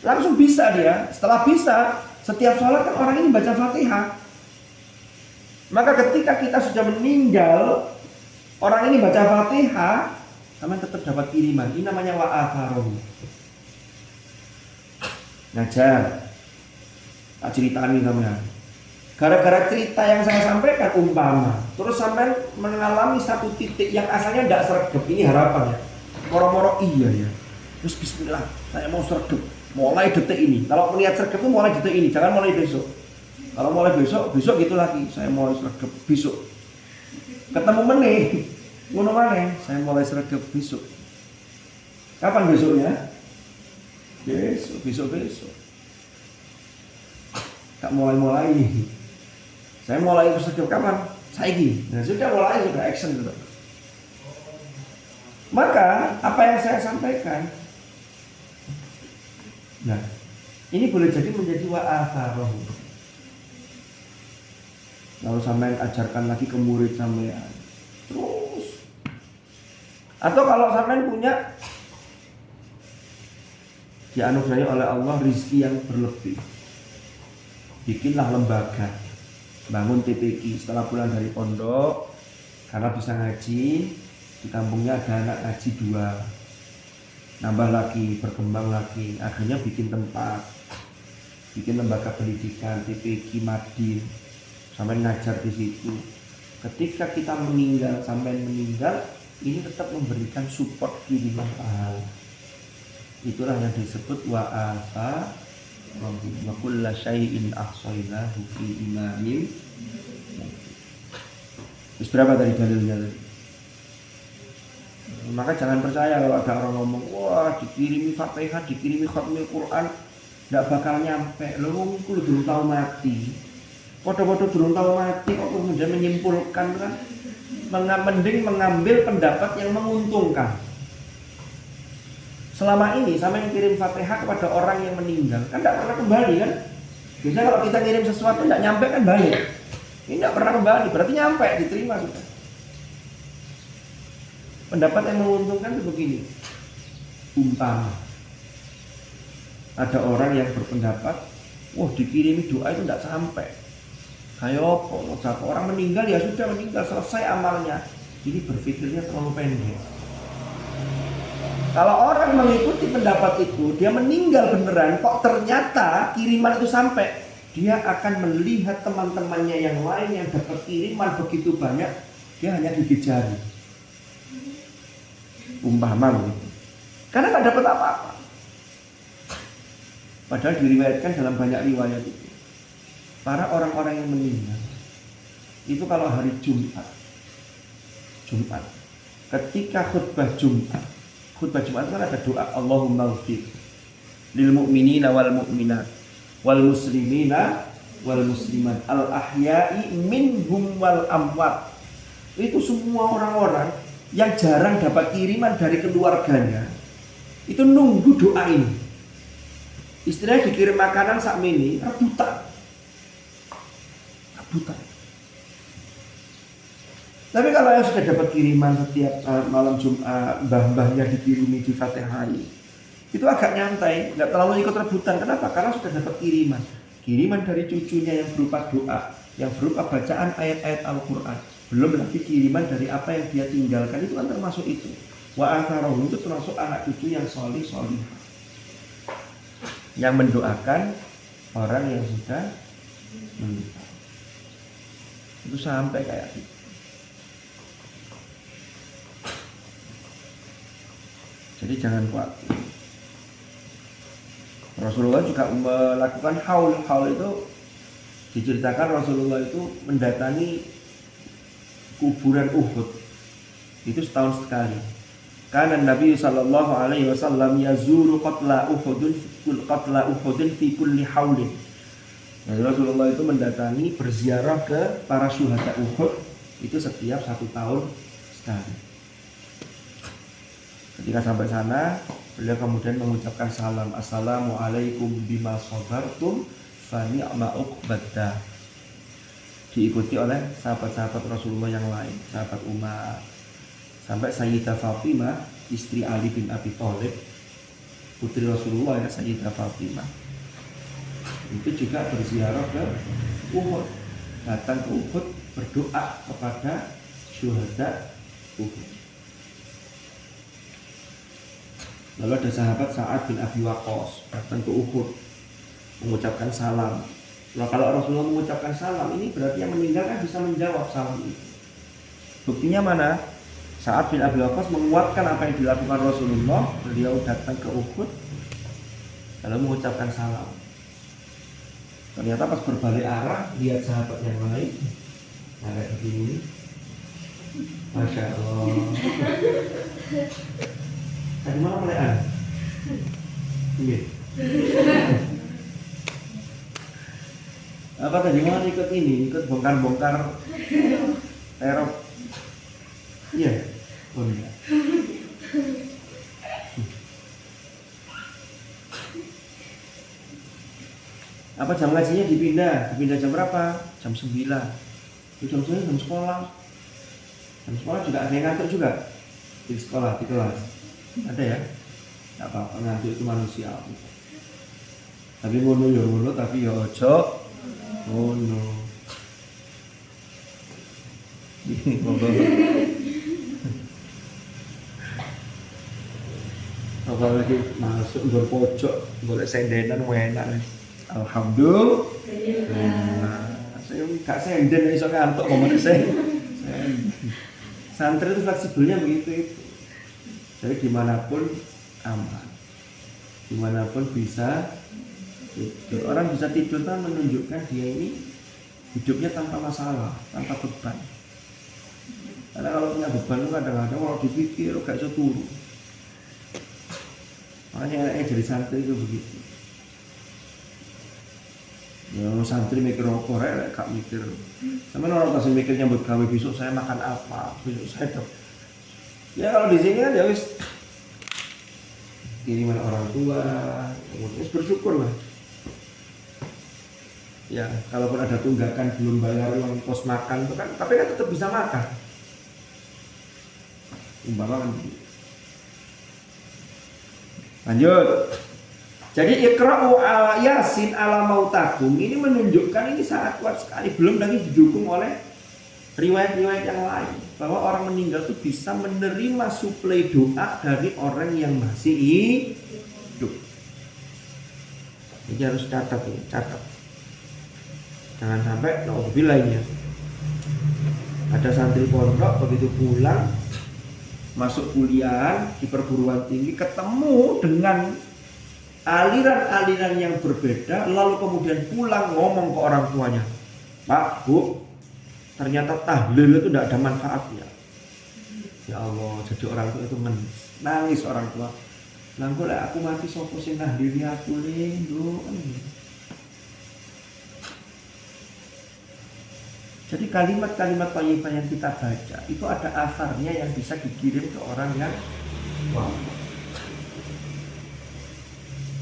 Langsung bisa dia. Setelah bisa, setiap sholat kan orang ini baca Fatihah. Maka ketika kita sudah meninggal, orang ini baca Fatihah, sama tetap dapat kiriman. Ini namanya wa atharohu. Ngajar, tak ceritani namanya. Gara-gara cerita yang saya sampaikan umpama, terus sampai mengalami satu titik yang asalnya tidak sregep. Ini harapannya. Moro-moro iya ya. Terus bismillah, saya mau sregep. Mulai detik ini. Kalau melihat sregep itu mulai detik ini, jangan mulai besok. Kalau mulai besok gitu lagi. Saya mulai sregep besok. Ketemu meneh, ngono maneh, saya mulai sregep besok. Kapan besoknya? Besok. Tak mulai. Saya mulai sregep kapan? Saiki. Nah, sudah mulai, sudah action sudah. Maka apa yang saya sampaikan, nah, ini boleh jadi menjadi wa atharohu. Lalu sampai ajarkan lagi ke murid sampean. Terus. Atau kalau sampean punya dianugerahi oleh Allah rizki yang berlebih, bikinlah lembaga, bangun TPQ. Setelah pulang dari pondok, karena bisa ngaji, di kampungnya ada anak ngaji 2. Nambah lagi, berkembang lagi, akhirnya bikin tempat, bikin lembaga pendidikan, TPQ Madin, sampai ngajar di situ. Ketika kita meninggal, sampai meninggal, ini tetap memberikan support kiriman pahala. Itulah yang disebut wa atha wa kulla syai'in ahsaynahu fi imamin. Terus berapa tadi dalilnya tadi? Maka jangan percaya kalau ada orang ngomong, wah dikirimi Fatihah, dikirimi khatmil Quran, tidak bakal nyampe. Lu belum tahu mati. Foto-foto belum tahu mati kok kemudian menyimpulkan kan? Mending mengambil pendapat yang menguntungkan. Selama ini sama yang kirim Fatihah kepada orang yang meninggal, kan tidak pernah kembali kan? Biasanya kalau kita kirim sesuatu tidak nyampe kan balik. Ini tidak pernah kembali, berarti nyampe, diterima sudah. Pendapat yang menguntungkan itu begini. Umpama ada orang yang berpendapat, wah dikirimi doa itu tidak sampai. Kayak apa? Orang meninggal ya sudah meninggal, selesai amalnya. Ini berpikirnya terlalu pendek. Kalau orang mengikuti pendapat itu, dia meninggal beneran, kok ternyata kiriman itu sampai, dia akan melihat teman-temannya yang lain yang dapat kiriman begitu banyak, dia hanya gigit jari. Umpama gitu. Karena nggak dapat apa-apa. Padahal diriwayatkan dalam banyak riwayat itu, para orang-orang yang meninggal itu kalau hari Jumat, ketika khutbah Jumat itu kan ada doa Allahumma ighfir lil mu'minina wal mu'minat wal muslimina wal muslimat al ahya'i minhum wal amwat. Itu semua orang-orang yang jarang dapat kiriman dari keluarganya, itu nunggu doa ini. Istrinya dikirim makanan sak mini, rebutan. Tapi kalau yang sudah dapat kiriman setiap malam Jumat, mbah-mbahnya dikirimi di Fatihai, itu agak nyantai, nggak terlalu ikut rebutan. Kenapa? Karena sudah dapat kiriman. Kiriman dari cucunya yang berupa doa, yang berupa bacaan ayat-ayat Al-Quran. Belum lagi kiriman dari apa yang dia tinggalkan, itu kan termasuk itu. Wa atharohu itu termasuk anak cucu yang solih, yang mendoakan orang yang sudah meninggal. Itu sampai kayak gitu. Jadi jangan khawatir. Rasulullah juga melakukan haul. Haul itu diceritakan Rasulullah itu mendatangi kuburan Uhud. Itu setahun sekali. Karena Nabi sallallahu alaihi wasallam yazuru qatla Uhudin fi kulli haulin. Jadi Rasulullah itu mendatangi berziarah ke para syuhada Uhud itu setiap 1 tahun sekali. Ketika sampai sana, beliau kemudian mengucapkan salam, assalamualaikum bima sabartum fa ni'ma uqbaddar. Diikuti oleh sahabat-sahabat Rasulullah yang lain, sahabat Umar, sampai Sayyidah Fatimah, istri Ali bin Abi Thalib, putri Rasulullah ya, Sayyidah Fatimah. Itu juga berziarah ke Uhud, datang ke Uhud berdoa kepada syuhada Uhud. Lalu ada sahabat Sa'ad bin Abi Waqqas datang ke Uhud mengucapkan salam. Nah, kalau Rasulullah mengucapkan salam, ini berarti yang meninggal kan bisa menjawab salam itu. Buktinya mana? Sa'ad bin Abi Waqqas menguatkan apa yang dilakukan Rasulullah. Beliau datang ke Uhud lalu mengucapkan salam. Ternyata pas berbalik arah lihat sahabat yang lain, nah kayak begini, Masya Allah. Tadi mana melekan? Iya. Apa tadi mau ikut ini, ikut bongkar-bongkar teror? Iya. Oh enggak. Apa jam ngajinya dipindah jam berapa? Jam 9. Itu jam 9 jam sekolah. Jam sekolah juga ada yang ngantuk juga di sekolah, di kelas. Ada ya? Gak apa-apa, ngantuk itu manusia. Tapi ngono ya ngono, tapi ya ojo ngono. Apalagi masuk nggon pojok, golek sendenan enak. Alhamdulillah. Saya gak senden iso ngantuk ngomong santri itu fleksibelnya begitu itu. Jadi dimanapun aman, dimanapun bisa tidur. Orang bisa tidur kan menunjukkan dia ini hidupnya tanpa masalah, tanpa beban. Karena kalau punya beban itu kadang-kadang kalau dipikir gak bisa turun. Makanya enaknya jadi santri itu begitu. Ya santri mikir apa rek, gak mikir. Sama orang pasti mikirnya buat gawe besok saya makan apa, besok saya ya kalau di sini kan ya wis kiriman orang tua, kemudian bersyukur lah. Ya kalaupun ada tunggakan belum bayar uang kos makan itu kan, tapi kan tetap bisa makan. Umpama kan. Lanjut. Jadi iqra'u ala Yasin ala mautakum ini menunjukkan ini sangat kuat sekali, belum lagi didukung oleh riwayat-riwayat yang lain bahwa orang meninggal itu bisa menerima suplai doa dari orang yang masih hidup. Jadi harus catat. Jangan sampai naudzubillahi ada santri pondok begitu pulang masuk kuliah di perguruan tinggi ketemu dengan aliran-aliran yang berbeda, lalu kemudian pulang ngomong ke orang tuanya, Pak, Bu, ternyata tahlil itu tidak ada manfaatnya. Ya Allah, jadi orang tua itu nangis orang tua. Nangkul aku mati sopo sing nahlili aku lho. Jadi kalimat-kalimat thayyibah yang kita baca itu ada asarnya yang bisa dikirim ke orang yang wow.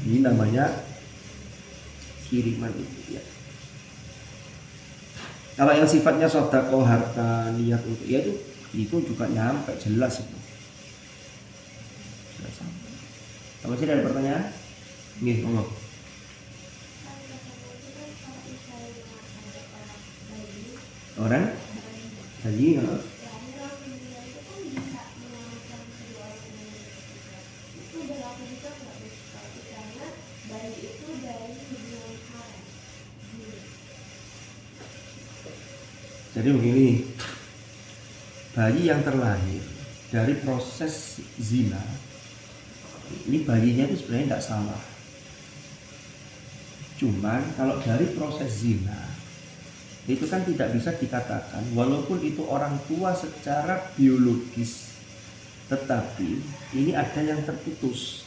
Ini namanya kiriman itu ya. Kalau yang sifatnya sedekah harta niat untuk ya itu juga nyampe jelas itu. Jelas sampai. Apa sih ada pertanyaan? Nih, ngomong. Orang haji ya. Jadi begini, bayi yang terlahir dari proses zina, ini bayinya itu sebenarnya tidak salah. Cuman kalau dari proses zina, itu kan tidak bisa dikatakan, walaupun itu orang tua secara biologis, tetapi ini ada yang terputus.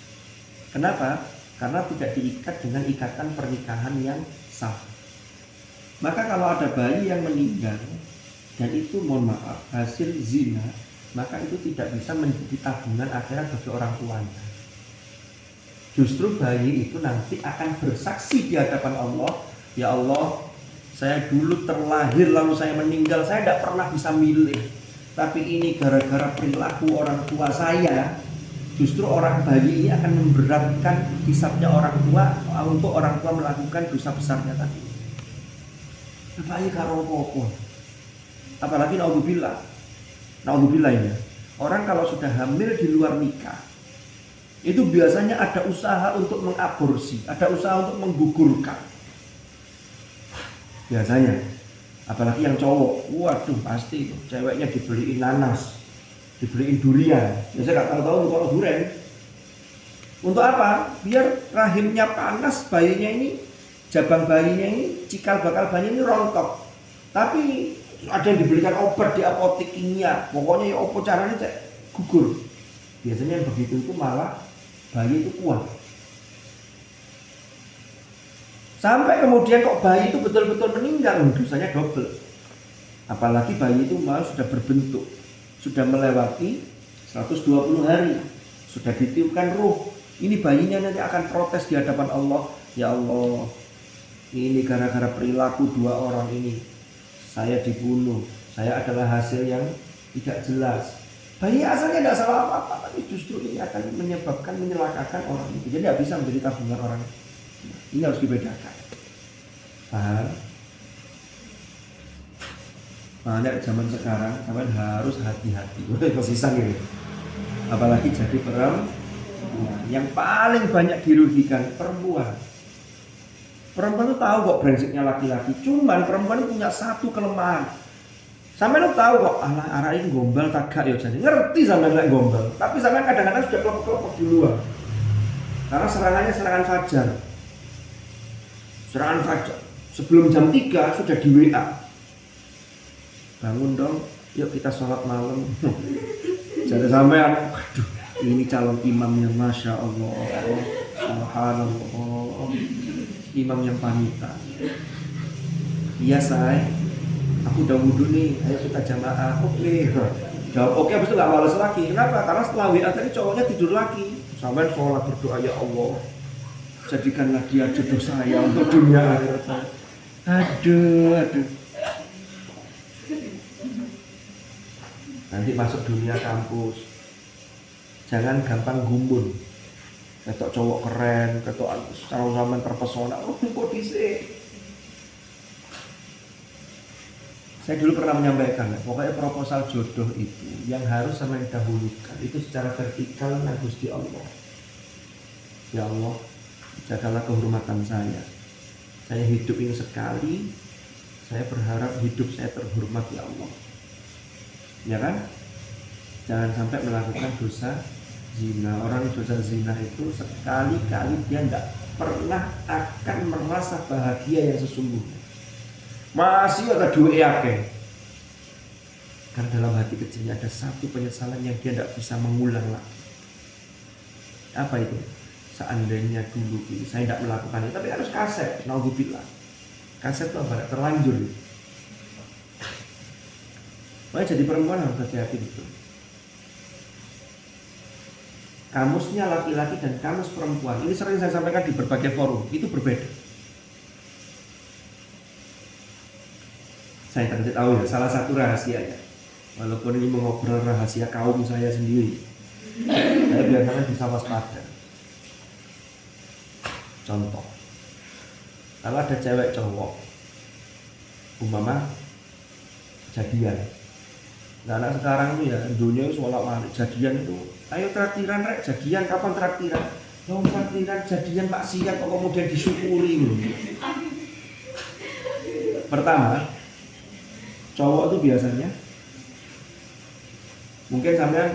Kenapa? Karena tidak diikat dengan ikatan pernikahan yang sah. Maka kalau ada bayi yang meninggal dan itu mohon maaf hasil zina, maka itu tidak bisa menjadi tabungan akhirat bagi orang tuanya. Justru bayi itu nanti akan bersaksi di hadapan Allah, ya Allah, saya dulu terlahir lalu saya meninggal, saya tidak pernah bisa milih. Tapi ini gara-gara perilaku orang tua saya, justru orang bayi ini akan memberatkan hisabnya orang tua untuk orang tua melakukan dosa besarnya tadi. Bayi karo apa-apa. Apalagi naudzubillah ini. Orang kalau sudah hamil di luar nikah, itu biasanya ada usaha untuk mengaborsi, ada usaha untuk menggugurkan. Biasanya, apalagi yang cowok, waduh pasti itu ceweknya dibeliin nanas, dibeliin durian. Biasanya nggak tahu kalau durian. Untuk apa? Biar rahimnya panas, bayinya ini, jabang bayinya ini, cikal bakal bayinya ini rontok. Tapi ada yang dibelikan obat di apotek kimia, pokoknya ya opo caranya cek gugur. Biasanya yang begitu itu malah bayi itu kuat. Sampai kemudian kok bayi itu betul-betul meninggal, dosanya double. Apalagi bayi itu malah sudah berbentuk, sudah melewati 120 hari, sudah ditiupkan ruh. Ini bayinya nanti akan protes di hadapan Allah, ya Allah, ini gara-gara perilaku dua orang ini saya dibunuh, saya adalah hasil yang tidak jelas. Bayi asalnya tidak salah apa-apa, tapi justru ini akan menyebabkan menyelakakan orang itu. Jadi tidak bisa menjadi tabungan orang. Ini harus dibedakan. Paham? Makanya zaman sekarang kalian harus hati-hati. Posisi ini. Apalagi jadi perempuan, yang paling banyak dirugikan perempuan. Perempuan itu tahu kok brengseknya laki-laki. Cuman perempuan itu punya satu kelemahan. Sampai lu tahu kok arah ini gombal kagak ya jadi ngerti sampai lek gombal. Tapi sampai kadang-kadang sudah kelompok-kelompok di luar. Karena serangannya serangan fajar. Serangan fajar. Sebelum jam 3 sudah di WA. Bangun dong, yuk kita sholat malam. Jadi sampai waduh, ini calon imamnya Masya Allah. Subhanallah. Imam yang pamitan. Iya say, aku udah wudhu nih, ayo kita jamaah. Oke. Jawab oke, habis itu gak males lagi. Kenapa? Karena setelah WA tadi cowoknya tidur lagi. Sampai sholat berdoa, ya Allah, jadikanlah dia jodoh saya untuk dunia akhirat saya. Aduh. Nanti masuk dunia kampus, jangan gampang gumun. Ketok cowok keren, ketok sama terpesona, kok disik. Saya dulu pernah menyampaikan, pokoknya proposal jodoh itu yang harus sama didahulukan itu secara vertikal dengan Gusti Allah. Ya Allah, jagalah kehormatan saya. Saya hidup ini sekali, saya berharap hidup saya terhormat ya Allah. Ya kan? Jangan sampai melakukan dosa zina. Orang dosa zina itu sekali-kali dia tidak pernah akan merasa bahagia yang sesungguhnya. Masih ada duit yake. Karena dalam hati kecilnya ada satu penyesalan yang dia tidak bisa mengulang lagi. Apa itu? Seandainya dulu ini saya tidak melakukan itu, tapi harus kaset. Naudzubillah. Kaset itu apa? Terlanjur. Makanya jadi perempuan harus hati-hati betul. Kamusnya laki-laki dan kamus perempuan ini sering saya sampaikan di berbagai forum, itu berbeda. saya kasih tahu ya, salah satu rahasianya. Walaupun ini mengobrol rahasia kaum saya sendiri, saya biasanya bisa waspada. Contoh, kalau ada cewek cowok, umpama jadian. Nah, anak sekarang itu ya, dunia itu seolah-olah jadian itu, ayo traktiran rek, jadian kapan traktiran? Yang traktiran jadian maksiat kok kemudian disyukuri loh. Pertama, cowok itu biasanya mungkin sampean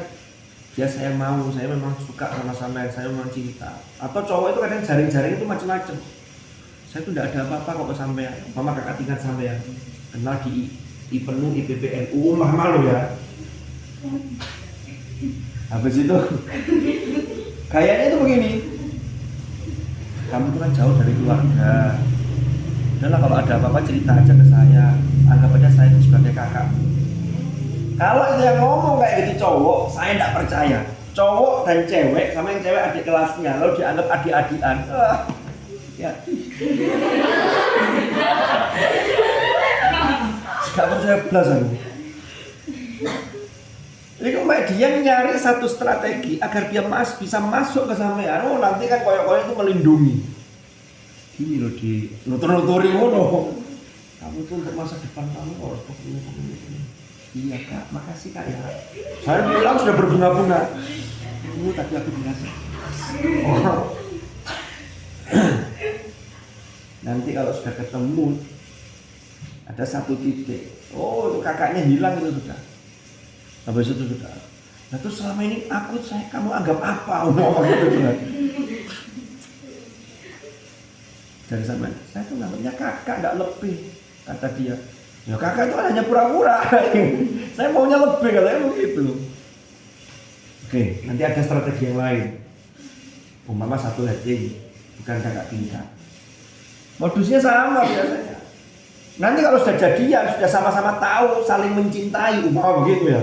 ya saya memang suka sama sampean, saya memang cinta. Atau cowok itu kadang jaring-jaring itu macam-macam. Saya tuh tidak ada apa-apa kok sampean, mama kakak tingkat sampean, kenal di IPNU, IPPNU, malu ya. Habis itu kayaknya itu begini, kamu tuh kan jauh dari keluarga. Udahlah kalau ada apa-apa cerita aja ke saya, anggap aja saya itu sebagai kakak. Kalau itu yang ngomong kayak gitu cowok, saya tidak percaya. Cowok dan cewek sama yang cewek adik kelasnya, lalu dianggap adik-adikan. Ya. Gak percaya belas aku. Jadi dia nyari satu strategi agar dia bisa masuk ke sampean. Oh nanti kan koyok-koyok itu melindungi. Gini loh di nutur-nuturi ngono. Kamu tuh untuk masa depan kamu harus begini. Iya kak, makasih kak ya. Saya bilang sudah berbunga-bunga. Ini tadi aku bilang. Oh. Nanti kalau sudah ketemu ada satu titik. Oh itu kakaknya hilang itu sudah. Habis itu sudah. Nah terus selama ini kamu anggap apa? Ngomong gitu kan. Dari zaman saya tuh namanya kakak, tidak lebih, kata dia. Ya kakak itu hanya pura-pura. Saya maunya lebih, katanya begitu. Oke, nanti ada strategi yang lain. Umpama satu letting, bukan kakak tingkat. Modusnya sama biasanya. Nanti kalau sudah jadian, sudah sama-sama tahu, saling mencintai, umpama begitu ya.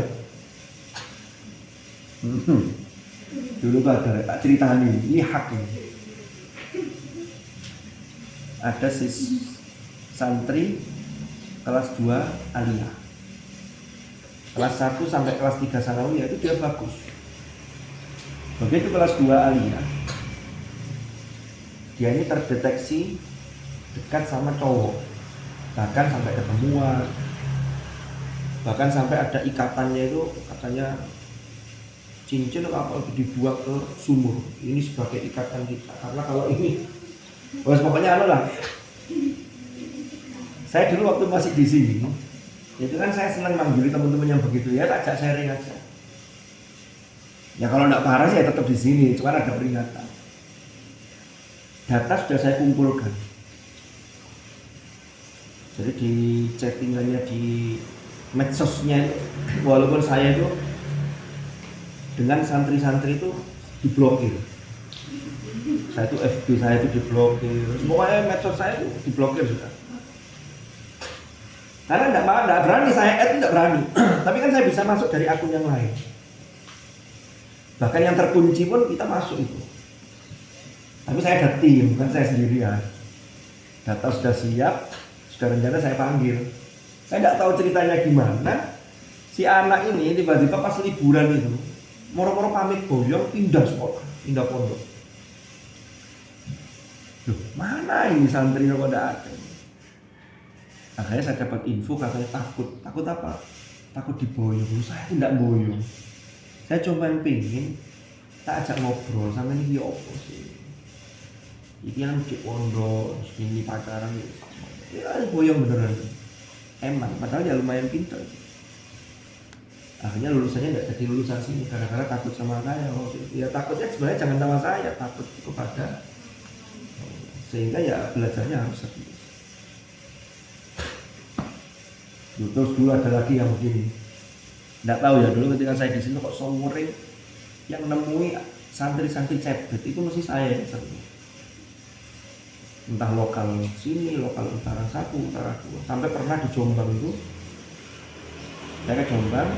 Dulu ada tak ceritaan ini hak ini. Ada santri kelas 2 aliyah. Kelas 1 sampai kelas 3 sanawiyah itu dia bagus. Begitu kelas 2 aliyah, dia ini terdeteksi dekat sama cowok. Bahkan sampai ketemuan. Bahkan sampai ada ikatannya itu katanya cincin apa dibuat ke sumur. Ini sebagai ikatan kita. Karena kalau ini pokoknya lah. Saya dulu waktu masih di sini, itu kan saya senang manggil teman-teman yang begitu ya, tak ajak sharing aja. Ya kalau enggak parah sih ya tetap di sini, cuma ada peringatan. Data sudah saya kumpulkan. Jadi di chattingannya di medsosnya, walaupun saya itu dengan santri-santri itu diblokir. Saya itu FB saya itu diblokir. Pokoknya medsos saya itu diblokir sudah. Karena enggak berani, saya add enggak berani. Tapi kan saya bisa masuk dari akun yang lain. Bahkan yang terkunci pun kita masuk itu. Tapi saya ada tim, bukan saya sendirian. Data sudah siap, sudah rencana saya panggil. Saya enggak tahu ceritanya gimana. Si anak ini tiba-tiba pas liburan itu, moro-moro pamit boyong pindah sekolah, pindah pondok. Loh, mana ini santri kok enggak ada? Akhirnya saya dapat info katanya takut apa? Takut diboyong. Saya tidak boyong. Saya cuma pengen tak ajak ngobrol sama ini opo sih. Ini kan di pondok, ini pacaran ya boyong beneran. Emang, padahal ya lumayan pintar. Akhirnya lulusannya nggak jadi lulusan sini karena takut sama saya. Ya takutnya sebenarnya jangan sama saya, takut kepada sehingga ya belajarnya harus serius. Terus dulu ada lagi yang begini, nggak tahu ya dulu ketika saya di sini kok sore yang nemui santri-santri cebet itu mesti saya yang sering. Entah lokal sini, lokal utara 1, utara 2, sampai pernah di Jombang itu, saya ke Jombang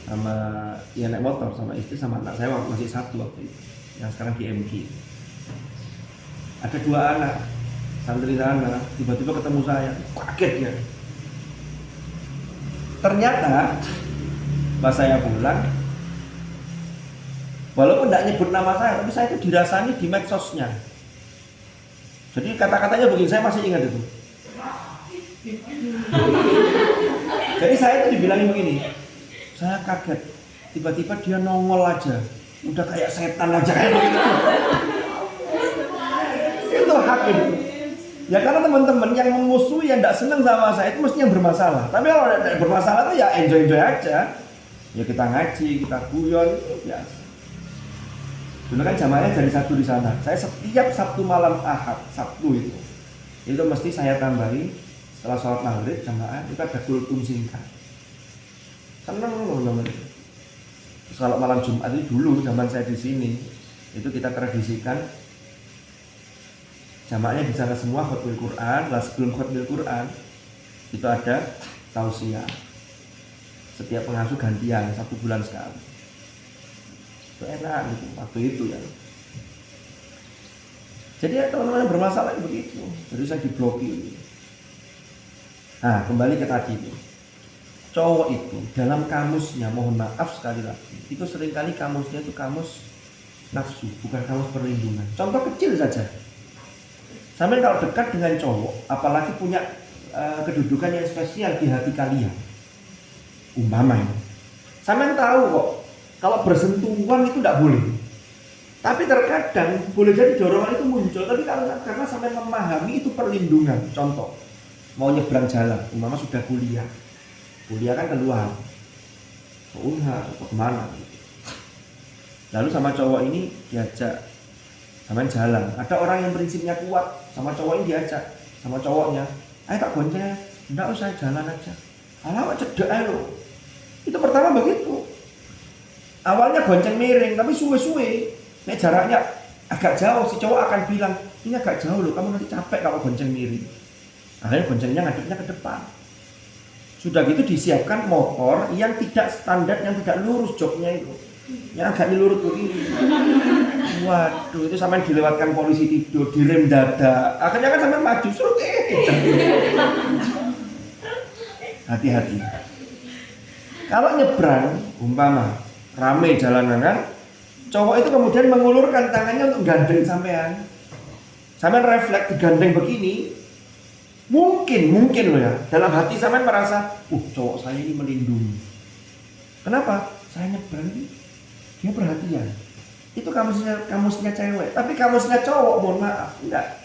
sama ya naik motor sama istri sama anak saya masih 1 waktu itu, yang sekarang di MG. Ada 2 anak, santri sana, tiba-tiba ketemu saya, kaget ya. Ternyata pas saya pulang, walaupun tidak nyebut nama saya, tapi saya itu dirasani di medsosnya. Jadi kata-katanya begini, saya masih ingat itu. Jadi saya itu dibilangin begini, saya kaget, tiba-tiba dia nongol aja, udah kayak setan aja kayak begitu. Itu hak itu. Ya karena teman-teman yang memusuhi, yang tidak senang sama saya itu mesti yang bermasalah. Tapi kalau tidak bermasalah itu ya enjoy aja. Ya kita ngaji, kita guyon, itu biasa. Dulu kan jamaahnya jadi satu di sana. Saya setiap Sabtu malam Ahad, Sabtu itu mesti saya tambahi setelah sholat maghrib jamaah itu ada kultum singkat. Seneng loh namanya. Terus kalau malam Jumat itu dulu zaman saya di sini itu kita tradisikan jamaahnya di sana semua khutbah Quran. Lah sebelum khutbah Quran itu ada tausiah. Setiap pengasuh gantian 1 bulan sekali. Itu enak gitu waktu itu ya. Jadi ya teman-teman yang bermasalah begitu. Jadi saya diblokir. Nah kembali ke tadi itu. Cowok itu dalam kamusnya, mohon maaf sekali lagi, itu seringkali kamusnya itu kamus nafsu, bukan kamus perlindungan. Contoh kecil saja. Sampai kalau dekat dengan cowok, apalagi punya kedudukan yang spesial di hati kalian, umpama ini, sampai tahu kok kalau bersentuhan itu tidak boleh. Tapi terkadang boleh jadi dorongan itu muncul, tapi karena sampai memahami itu perlindungan. Contoh, mau nyebrang jalan, umpama sudah kuliah kan keluar, ke Unha atau kemana gitu. Lalu sama cowok ini diajak sama jalan. Ada orang yang prinsipnya kuat, sama cowok ini diajak sama cowoknya, ayo tak gonceng, enggak usah jalan aja. Alamak cedek aja lo. Itu pertama begitu. Awalnya gonceng miring, tapi suwe-suwe. Nek jaraknya agak jauh, si cowok akan bilang, ini agak jauh loh, kamu nanti capek kalau gonceng miring. Akhirnya goncengnya ngadepnya ke depan. Sudah gitu disiapkan motor yang tidak standar, yang tidak lurus joknya itu, yang agak dilurut begini. Waduh, itu sampai dilewatkan polisi tidur, direm dada. Akhirnya kan sampai maju, surut hati-hati. Kalau nyebrang, umpama rame jalanan kan, cowok itu kemudian mengulurkan tangannya untuk gandeng sampean. Sampean refleks digandeng begini. Mungkin loh ya, dalam hati sampean merasa, cowok saya ini melindungi. Kenapa? Saya nyebrang ini, dia perhatian. Itu kamusnya cewek, tapi kamusnya cowok, mohon maaf, enggak.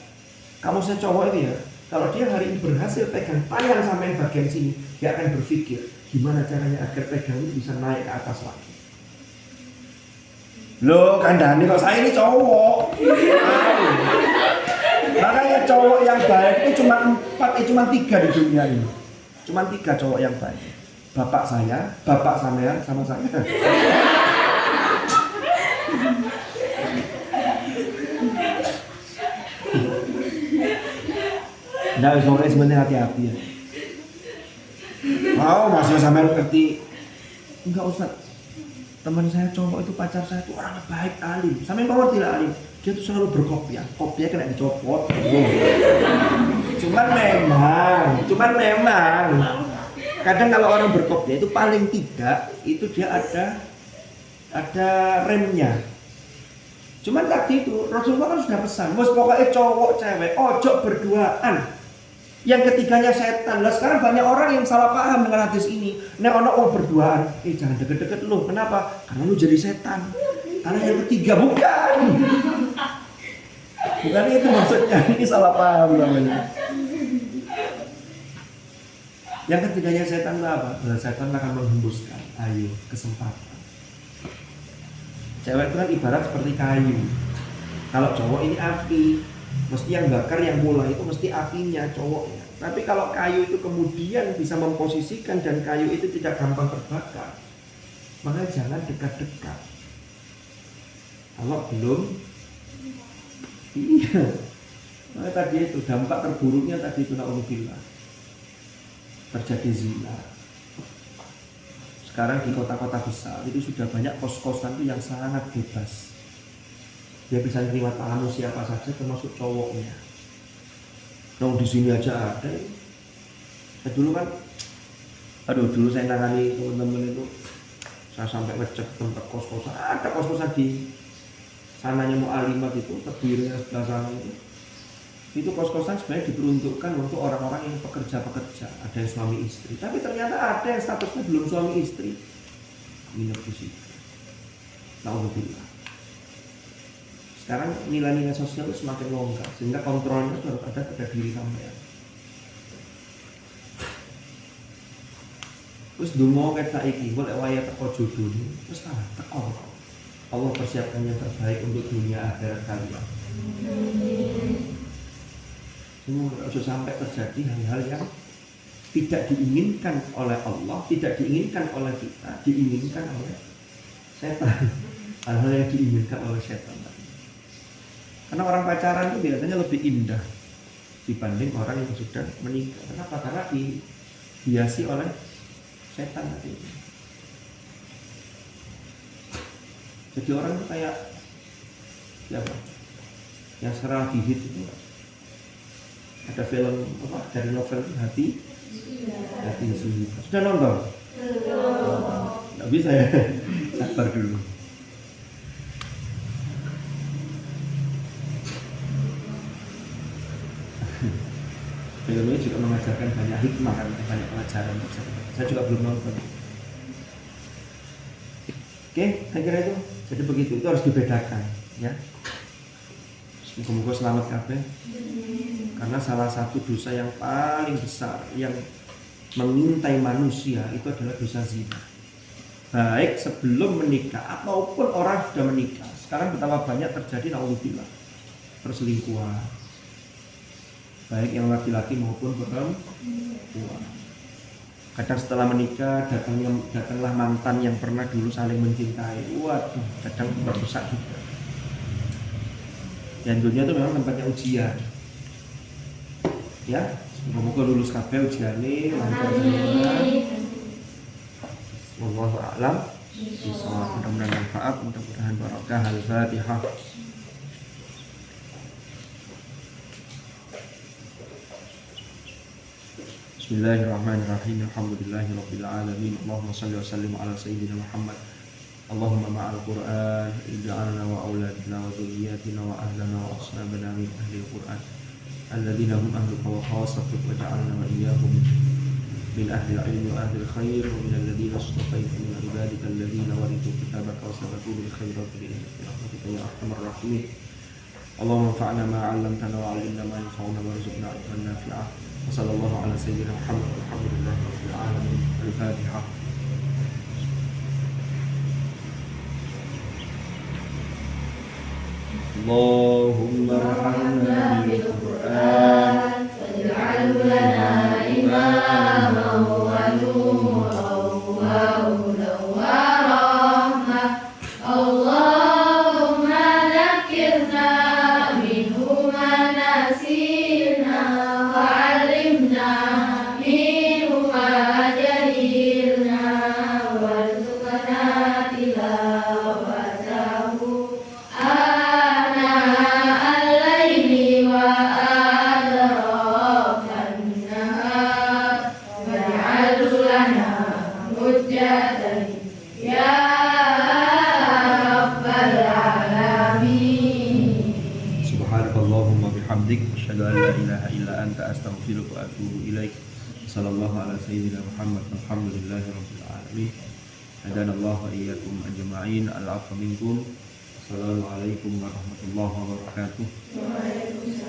Kamusnya cowok ini ya, kalau dia hari ini berhasil pegang tangan sampean bagian sini, dia akan berpikir gimana caranya agar pegang itu bisa naik ke atas lagi. Loh, kandhane kok saya ini cowok. Makanya cowok yang baik itu cuma 3 di dunia ini. Cuma 3 cowok yang baik. Bapak saya, bapak sampean, sama saya. Nah, sore sebenarnya hati-hati ya. Masih sampean ngerti? Enggak Ustaz. Teman saya cowok itu, pacar saya itu orang baik, alim. Sampean kok ngerti lah alim? Dia tuh selalu berkopiah kena dicopot. Cuman memang kadang kalau orang berkopiah itu paling tidak itu dia ada remnya. Cuman tadi itu Rasulullah kan sudah pesan, pokoknya cowok cewek ojo berduaan. Yang ketiganya setan. Lah sekarang banyak orang yang salah paham dengan hadis ini. Nek ono berduaan, jangan deket-deket lu. Kenapa? Karena lu jadi setan. Karena yang ketiga bukan itu maksudnya, ini salah paham namanya. Yang ketiganya setan apa? Setan akan menghembuskan kesempatan. Cewek itu kan ibarat seperti kayu. Kalau cowok ini api, mesti yang bakar, yang mulai itu mesti apinya cowoknya. Tapi kalau kayu itu kemudian bisa memposisikan dan kayu itu tidak gampang terbakar, maka jangan dekat-dekat. Kalau belum, iya. Nah, tadi itu dampak terburuknya tadi itu naudzubillah, terjadi zina. Sekarang di kota-kota besar itu sudah banyak kos-kosan itu yang sangat bebas. Dia bisa menerima tamu siapa saja termasuk cowoknya. Di sini aja ada. Dulu kan, dulu saya nangani teman-teman itu, saya sampai ngecek tempat kos-kosan. Ada kos-kosan di sananya Mu'alimat itu, terdiri sebelah sana itu. Itu kos-kosan sebenarnya diperuntukkan untuk orang-orang yang pekerja-pekerja, ada yang suami istri. Tapi ternyata ada yang statusnya belum suami istri, nginep di situ. Alhamdulillah. Sekarang nilai-nilai sosial itu semakin longgar, sehingga kontrolnya itu harus ada pada diri sampean. Terus dungo kita iki, boleh waya teko jodoh ini, terus teko. Allah persiapkan yang terbaik untuk dunia akhirat kalian. Semua harus sampai terjadi hal-hal yang tidak diinginkan oleh Allah, tidak diinginkan oleh kita, diinginkan oleh setan. Hal-hal yang diinginkan oleh setan. Karena orang pacaran itu biasanya lebih indah dibanding orang yang sudah menikah. Kenapa? Karena dihiasi oleh setan tadi. Jadi orang itu kayak siapa? Yang sekarang lagi hit itu ada film apa dari novel Hati Suci. Sudah nonton? Nggak bisa ya. Sabar dulu. Film ini juga mengajarkan banyak hikmah kan, banyak pelajaran. Saya juga belum nonton. Oke, saya kira itu. Jadi begitu, itu harus dibedakan, ya. Semoga selamat kabeh. Karena salah satu dosa yang paling besar yang mengintai manusia itu adalah dosa zina. Baik sebelum menikah ataupun orang sudah menikah. Sekarang betapa banyak terjadi naudzubillah perselingkuhan. Baik yang laki-laki maupun perempuan. Kadang setelah menikah datanglah mantan yang pernah dulu saling mencintai. Waduh, kadang berdosa juga. Dan dunia itu memang tempatnya ujian. Ya, semoga lulus kabeh ujiane lancar semua. Wallahu a'lam. Mudah-mudahan manfaat, mudah-mudahan barokah. Al-Fatihah. Bismillahirrahmanirrahim. Alhamdulillahirabbil alamin. Allahumma shalli wa sallim ala sayyidina Muhammad. Allahumma ma'al Qur'an ij'alna wa auladina wa dhurriyyatina wa ahlana wa ashabana min ahli al-Qur'an alladhina hum ahluka wa khassatuk wa ja'alna wa iyyahum min ahli al-'ilmi wa ahli al-khair wa min alladhina istafayta min ibadika alladhina warithu kitabaka wa sabaqu bil khairati bi rahmatika ya arhamar rahimin. Allahumma anfa'na ma 'allamtana wa 'allimna ma yanfa'una warzuqna 'ilman nafi'a. Wassallallahu ala sayyidina Muhammad walhamdulillahi rabbil alamin. Al-Fatihah. Allahumma arhamna bil Qur'an waj'alhu lana imaman wa nuran wa hudan wa rahmah. Allahumma dhakkirna minhu ma nasina wa 'allimna minhu ma jahilna warzuqna tilawatahu ana al-laili wa adrakan nahar waj'alhu lana hujjatan ya rabbal alamin. Subhanakallahumma bihamdik asyhadu an la ilaha illa anta astaghfiruka wa atubu ilaik. Sallallahu ala sayyidina Muhammad walhamdulillahi rabbil alamin. Hadanallahu wa iyyakum ajma'in. Al-'afwa minkum. Assalamualaikum warahmatullahi wabarakatuh.